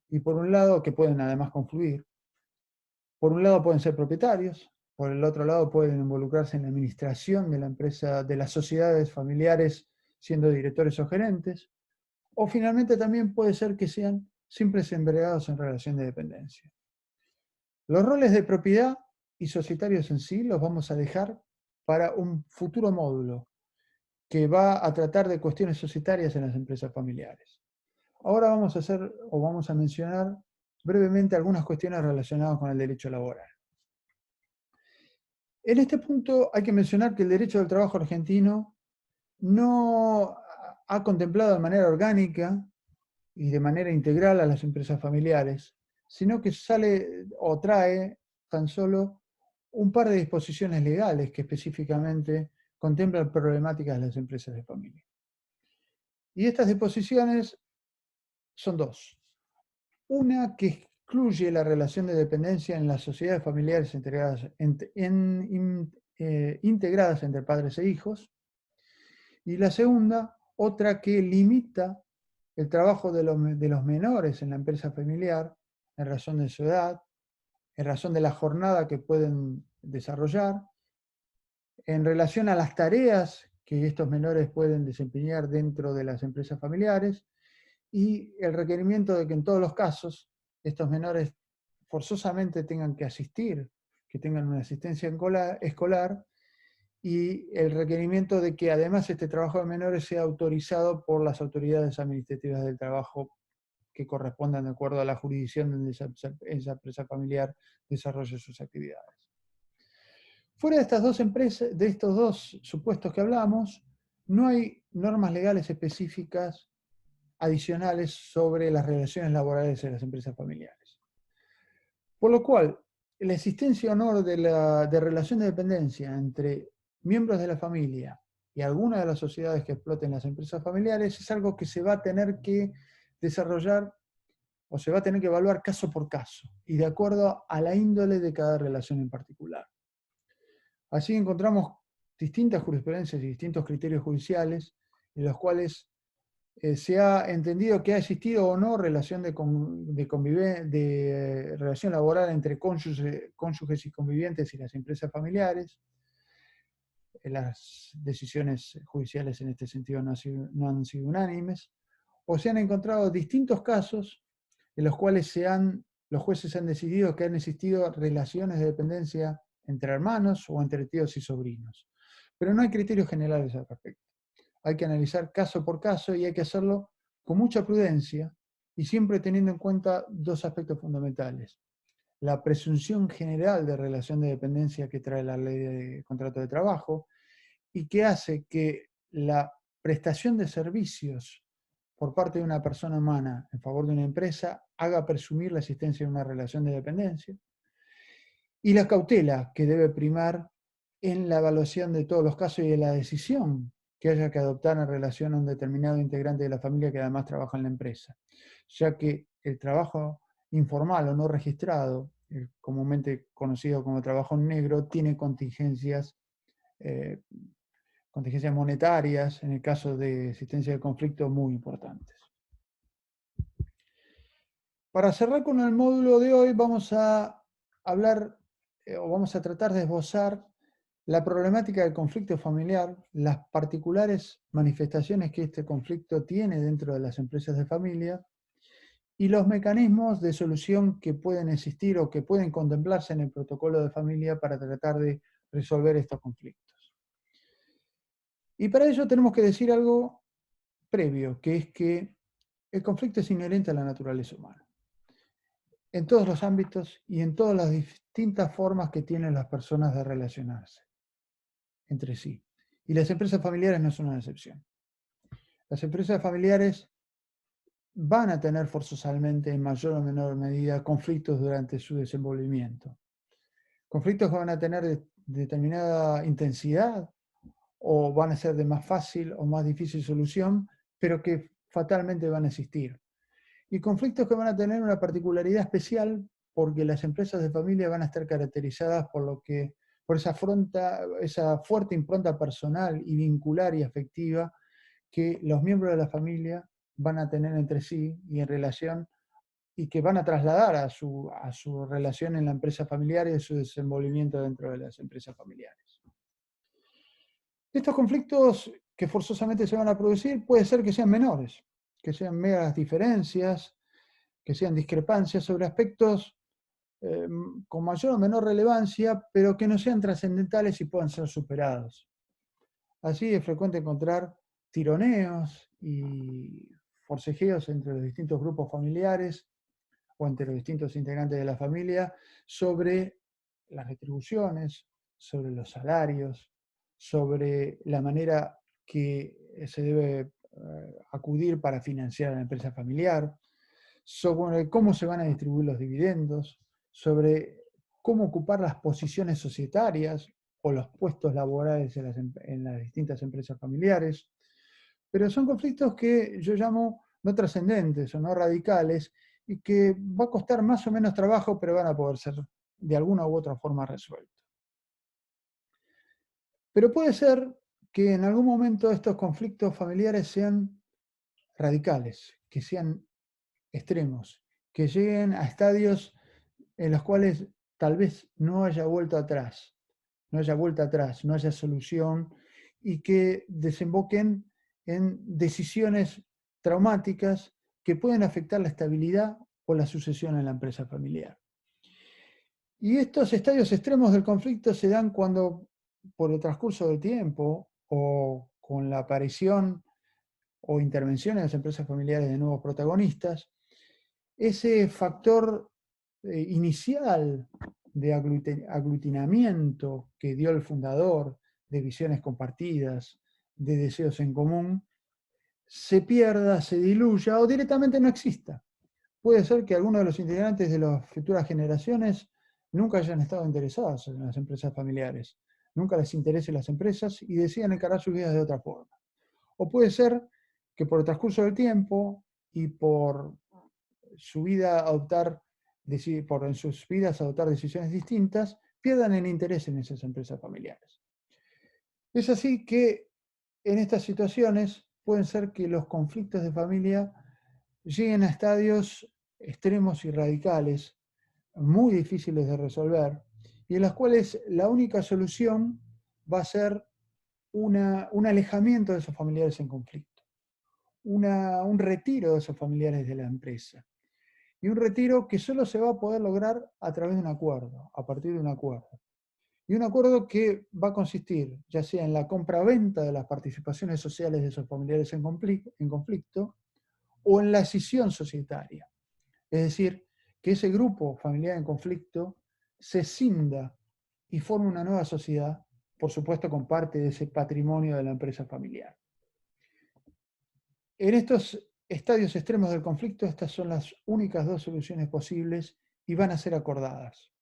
y por un lado, que pueden además confluir, por un lado pueden ser propietarios, por el otro lado pueden involucrarse en la administración de la empresa, de las sociedades familiares, siendo directores o gerentes, o finalmente también puede ser que sean simples empleados en relación de dependencia. Los roles de propiedad y societarios en sí los vamos a dejar para un futuro módulo que va a tratar de cuestiones societarias en las empresas familiares. Ahora vamos a hacer o vamos a mencionar brevemente algunas cuestiones relacionadas con el derecho laboral. En este punto hay que mencionar que el derecho del trabajo argentino no ha contemplado de manera orgánica y de manera integral a las empresas familiares, sino que sale o trae tan solo un par de disposiciones legales que específicamente contemplan problemáticas de las empresas de familia. Y estas disposiciones son dos. Una que excluye la relación de dependencia en las sociedades familiares integradas entre padres e hijos, y la segunda, otra que limita el trabajo de los menores en la empresa familiar en razón de su edad, en razón de la jornada que pueden desarrollar, en relación a las tareas que estos menores pueden desempeñar dentro de las empresas familiares y el requerimiento de que en todos los casos estos menores forzosamente tengan que asistir, que tengan una asistencia escolar y el requerimiento de que además este trabajo de menores sea autorizado por las autoridades administrativas del trabajo que correspondan de acuerdo a la jurisdicción donde esa empresa familiar desarrolle sus actividades. Fuera de estas dos empresas, de estos dos supuestos que hablamos, no hay normas legales específicas adicionales sobre las relaciones laborales en las empresas familiares. Por lo cual, la existencia o no de relación de dependencia entre miembros de la familia y alguna de las sociedades que exploten las empresas familiares es algo que se va a tener que desarrollar o se va a tener que evaluar caso por caso y de acuerdo a la índole de cada relación en particular. Así encontramos distintas jurisprudencias y distintos criterios judiciales en los cuales se ha entendido que ha existido o no relación de relación laboral entre cónyuges y convivientes y las empresas familiares. Las decisiones judiciales en este sentido no han sido unánimes, o se han encontrado distintos casos en los cuales los jueces han decidido que han existido relaciones de dependencia entre hermanos o entre tíos y sobrinos. Pero no hay criterios generales al respecto. Hay que analizar caso por caso y hay que hacerlo con mucha prudencia y siempre teniendo en cuenta dos aspectos fundamentales. La presunción general de relación de dependencia que trae la ley de contrato de trabajo y que hace que la prestación de servicios por parte de una persona humana en favor de una empresa haga presumir la existencia de una relación de dependencia, y la cautela que debe primar en la evaluación de todos los casos y de la decisión que haya que adoptar en relación a un determinado integrante de la familia que además trabaja en la empresa, ya que el trabajo informal o no registrado, comúnmente conocido como trabajo en negro, tiene eh, contingencias monetarias, en el caso de existencia de conflicto, muy importantes. Para cerrar con el módulo de hoy, vamos a hablar o vamos a tratar de esbozar la problemática del conflicto familiar, las particulares manifestaciones que este conflicto tiene dentro de las empresas de familia y los mecanismos de solución que pueden existir o que pueden contemplarse en el protocolo de familia para tratar de resolver estos conflictos. Y para ello tenemos que decir algo previo, que es que el conflicto es inherente a la naturaleza humana, en todos los ámbitos y en todas las distintas formas que tienen las personas de relacionarse entre sí. Y las empresas familiares no son una excepción. Las empresas familiares van a tener forzosamente, en mayor o menor medida, conflictos durante su desenvolvimiento. Conflictos que van a tener determinada intensidad o van a ser de más fácil o más difícil solución, pero que fatalmente van a existir. Y conflictos que van a tener una particularidad especial porque las empresas de familia van a estar caracterizadas por esa fuerte impronta personal y vincular y afectiva que los miembros de la familia van a tener entre sí y en relación y que van a trasladar a su relación en la empresa familiar y a su desenvolvimiento dentro de las empresas familiares. Estos conflictos que forzosamente se van a producir puede ser que sean menores, que sean meras diferencias, que sean discrepancias sobre aspectos con mayor o menor relevancia, pero que no sean trascendentales y puedan ser superados. Así es frecuente encontrar tironeos y forcejeos entre los distintos grupos familiares o entre los distintos integrantes de la familia sobre las retribuciones, sobre los salarios, sobre la manera que se debe acudir para financiar a la empresa familiar, sobre cómo se van a distribuir los dividendos, sobre cómo ocupar las posiciones societarias o los puestos laborales en las distintas empresas familiares. Pero son conflictos que yo llamo no trascendentes o no radicales y que va a costar más o menos trabajo, pero van a poder ser de alguna u otra forma resueltos. Pero puede ser que en algún momento estos conflictos familiares sean radicales, que sean extremos, que lleguen a estadios en los cuales tal vez no haya vuelta atrás, no haya vuelta atrás, no haya solución y que desemboquen en decisiones traumáticas que pueden afectar la estabilidad o la sucesión en la empresa familiar. Y estos estadios extremos del conflicto se dan cuando, por el transcurso del tiempo o con la aparición o intervención en las empresas familiares de nuevos protagonistas, ese factor inicial de aglutinamiento que dio el fundador, de visiones compartidas, de deseos en común, se pierda, se diluya o directamente no exista. Puede ser que algunos de los integrantes de las futuras generaciones nunca hayan estado interesados en las empresas familiares, nunca les interesen las empresas y decidan encarar sus vidas de otra forma. O puede ser que por el transcurso del tiempo y por su vida en sus vidas adoptar decisiones distintas, pierdan el interés en esas empresas familiares. Es así que en estas situaciones pueden ser que los conflictos de familia lleguen a estadios extremos y radicales, muy difíciles de resolver, y en los cuales la única solución va a ser un alejamiento de esos familiares en conflicto, un retiro de esos familiares de la empresa. Y un retiro que solo se va a poder lograr a través de un acuerdo, a partir de un acuerdo. Y un acuerdo que va a consistir ya sea en la compra-venta de las participaciones sociales de esos familiares en conflicto o en la escisión societaria. Es decir, que ese grupo familiar en conflicto se escinda y forme una nueva sociedad, por supuesto con parte de ese patrimonio de la empresa familiar. En estos estadios extremos del conflicto, estas son las únicas dos soluciones posibles y van a ser acordadas.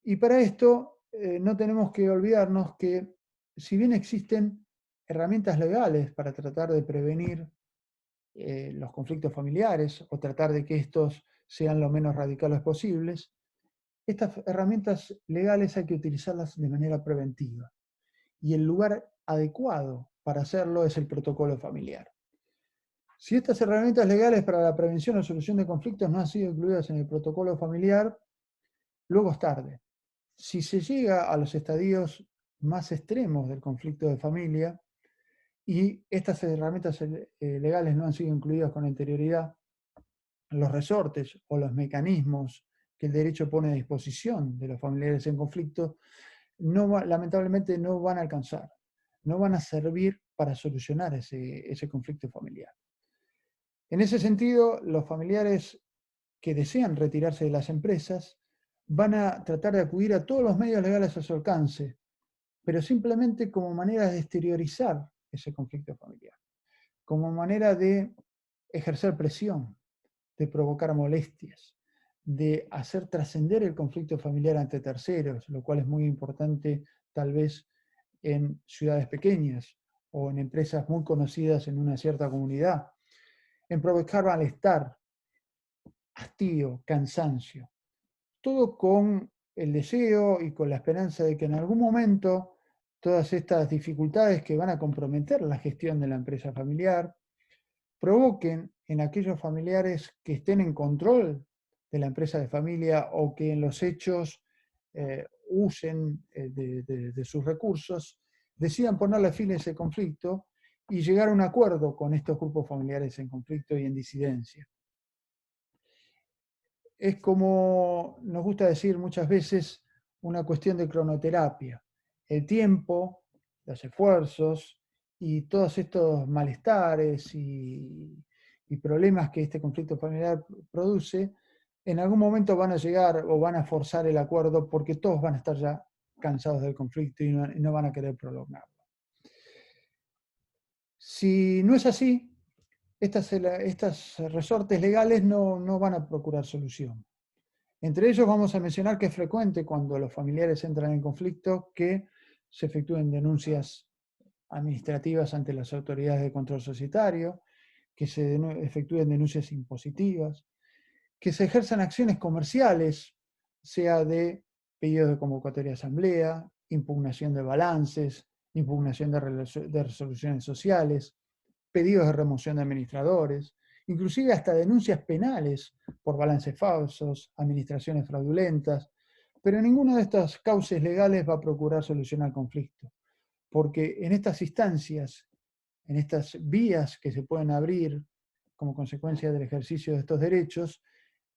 Y para esto no tenemos que olvidarnos que si bien existen herramientas legales para tratar de prevenir los conflictos familiares o tratar de que estos sean lo menos radicales posibles, estas herramientas legales hay que utilizarlas de manera preventiva. Y el lugar adecuado para hacerlo es el protocolo familiar. Si estas herramientas legales para la prevención o solución de conflictos no han sido incluidas en el protocolo familiar, luego es tarde. Si se llega a los estadios más extremos del conflicto de familia y estas herramientas legales no han sido incluidas con anterioridad, los resortes o los mecanismos que el derecho pone a disposición de los familiares en conflicto lamentablemente no van a alcanzar, no van a servir para solucionar ese conflicto familiar. En ese sentido, los familiares que desean retirarse de las empresas van a tratar de acudir a todos los medios legales a su alcance, pero simplemente como manera de exteriorizar ese conflicto familiar, como manera de ejercer presión, de provocar molestias, de hacer trascender el conflicto familiar ante terceros, lo cual es muy importante tal vez en ciudades pequeñas o en empresas muy conocidas en una cierta comunidad, en provocar malestar, hastío, cansancio, todo con el deseo y con la esperanza de que en algún momento todas estas dificultades que van a comprometer la gestión de la empresa familiar provoquen en aquellos familiares que estén en control de la empresa de familia o que en los hechos usen de sus recursos, decidan ponerle fin a ese conflicto y llegar a un acuerdo con estos grupos familiares en conflicto y en disidencia. Es como nos gusta decir muchas veces una cuestión de cronoterapia. El tiempo, los esfuerzos y todos estos malestares y problemas que este conflicto familiar produce, en algún momento van a llegar o van a forzar el acuerdo porque todos van a estar ya cansados del conflicto y no van a querer prolongarlo. Si no es así, estas resortes legales no van a procurar solución. Entre ellos vamos a mencionar que es frecuente cuando los familiares entran en conflicto que se efectúen denuncias administrativas ante las autoridades de control societario, que se efectúen denuncias impositivas, que se ejerzan acciones comerciales, sea de pedidos de convocatoria de asamblea, impugnación de balances, impugnación de resoluciones sociales, pedidos de remoción de administradores, inclusive hasta denuncias penales por balances falsos, administraciones fraudulentas, pero ninguna de estas causas legales va a procurar solucionar el conflicto, porque en estas instancias, en estas vías que se pueden abrir como consecuencia del ejercicio de estos derechos,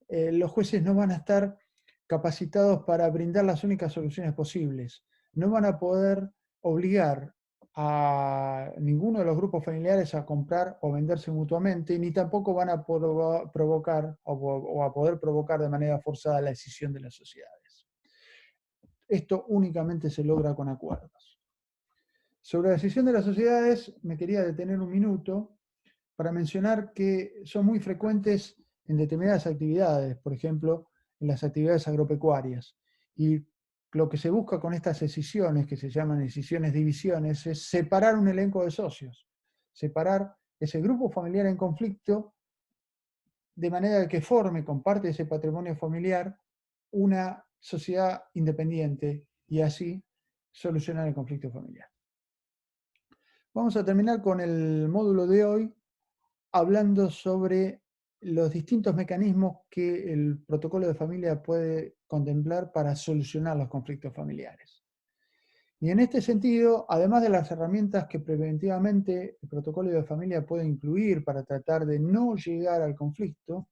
los jueces no van a estar capacitados para brindar las únicas soluciones posibles. No van a poder obligar a ninguno de los grupos familiares a comprar o venderse mutuamente, ni tampoco van a provocar o a poder provocar de manera forzada la escisión de las sociedades. Esto únicamente se logra con acuerdos. Sobre la decisión de las sociedades, me quería detener un minuto para mencionar que son muy frecuentes en determinadas actividades, por ejemplo, en las actividades agropecuarias. Y lo que se busca con estas escisiones, que se llaman escisiones-divisiones, es separar un elenco de socios, separar ese grupo familiar en conflicto de manera que forme, con parte de ese patrimonio familiar, una sociedad independiente y así solucionar el conflicto familiar. Vamos a terminar con el módulo de hoy hablando sobre los distintos mecanismos que el protocolo de familia puede contemplar para solucionar los conflictos familiares. Y en este sentido, además de las herramientas que preventivamente el protocolo de familia puede incluir para tratar de no llegar al conflicto,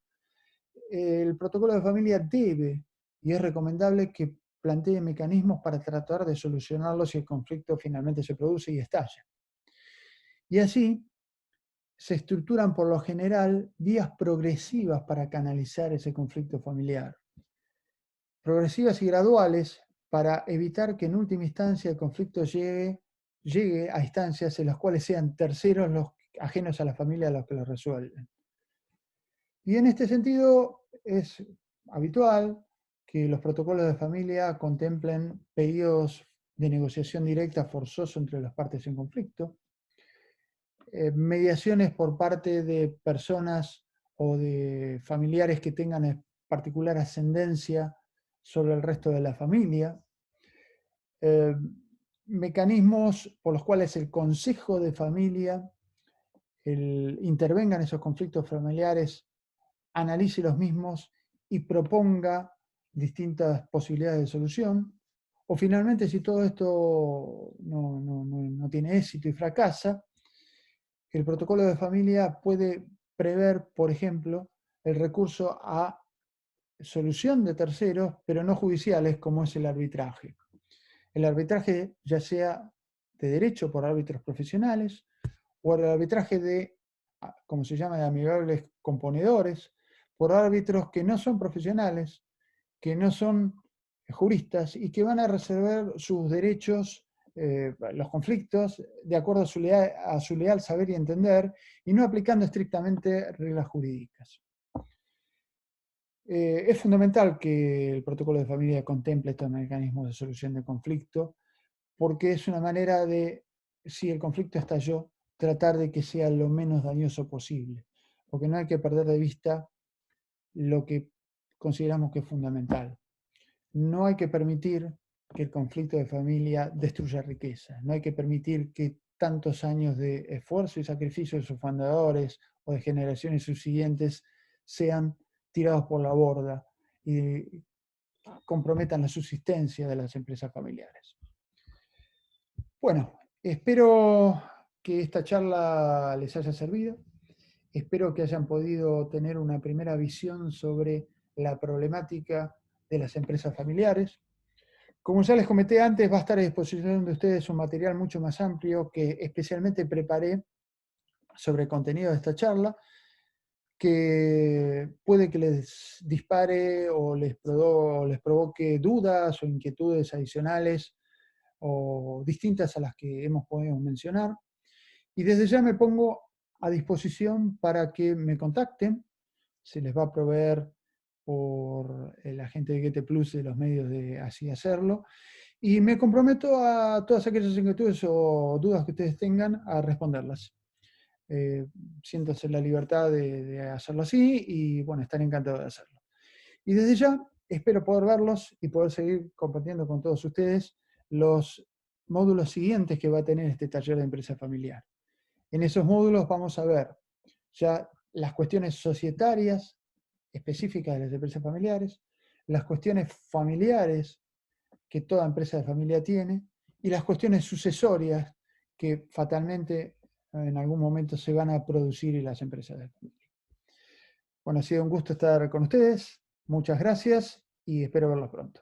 el protocolo de familia debe y es recomendable que plantee mecanismos para tratar de solucionarlo si el conflicto finalmente se produce y estalla. Y así, se estructuran por lo general vías progresivas para canalizar ese conflicto familiar. Progresivas y graduales para evitar que en última instancia el conflicto llegue a instancias en las cuales sean terceros los ajenos a la familia los que lo resuelven. Y en este sentido es habitual que los protocolos de familia contemplen pedidos de negociación directa forzoso entre las partes en conflicto, mediaciones por parte de personas o de familiares que tengan particular ascendencia sobre el resto de la familia, eh, mecanismos por los cuales el consejo de familia intervenga en esos conflictos familiares, analice los mismos y proponga distintas posibilidades de solución. O finalmente, si todo esto no tiene éxito y fracasa, el protocolo de familia puede prever, por ejemplo, el recurso a solución de terceros, pero no judiciales, como es el arbitraje. El arbitraje, ya sea de derecho por árbitros profesionales, o el arbitraje de, como se llama, de amigables componedores, por árbitros que no son profesionales, que no son juristas y que van a resolver sus derechos, los conflictos, de acuerdo a su leal saber y entender, y no aplicando estrictamente reglas jurídicas. Es fundamental que el protocolo de familia contemple estos mecanismos de solución de conflicto, porque es una manera de, si el conflicto estalló, tratar de que sea lo menos dañoso posible, porque no hay que perder de vista lo que consideramos que es fundamental. No hay que permitir que el conflicto de familia destruya riqueza, no hay que permitir que tantos años de esfuerzo y sacrificio de sus fundadores o de generaciones subsiguientes sean tirados por la borda y comprometan la subsistencia de las empresas familiares. Bueno, espero que esta charla les haya servido. Espero que hayan podido tener una primera visión sobre la problemática de las empresas familiares. Como ya les comenté antes, va a estar a disposición de ustedes un material mucho más amplio que especialmente preparé sobre el contenido de esta charla, que puede que les dispare o les provoque dudas o inquietudes adicionales o distintas a las que hemos podido mencionar. Y desde ya me pongo a disposición para que me contacten. Se les va a proveer por la gente de Gete Plus de los medios de así hacerlo. Y me comprometo a todas aquellas inquietudes o dudas que ustedes tengan a responderlas. Siéntanse la libertad de hacerlo así y bueno, estaré encantado de hacerlo. Y desde ya espero poder verlos y poder seguir compartiendo con todos ustedes los módulos siguientes que va a tener este taller de empresa familiar. En esos módulos vamos a ver ya las cuestiones societarias específicas de las empresas familiares, las cuestiones familiares que toda empresa de familia tiene y las cuestiones sucesorias que fatalmente en algún momento se van a producir en las empresas de familia. Bueno, ha sido un gusto estar con ustedes, muchas gracias y espero verlos pronto.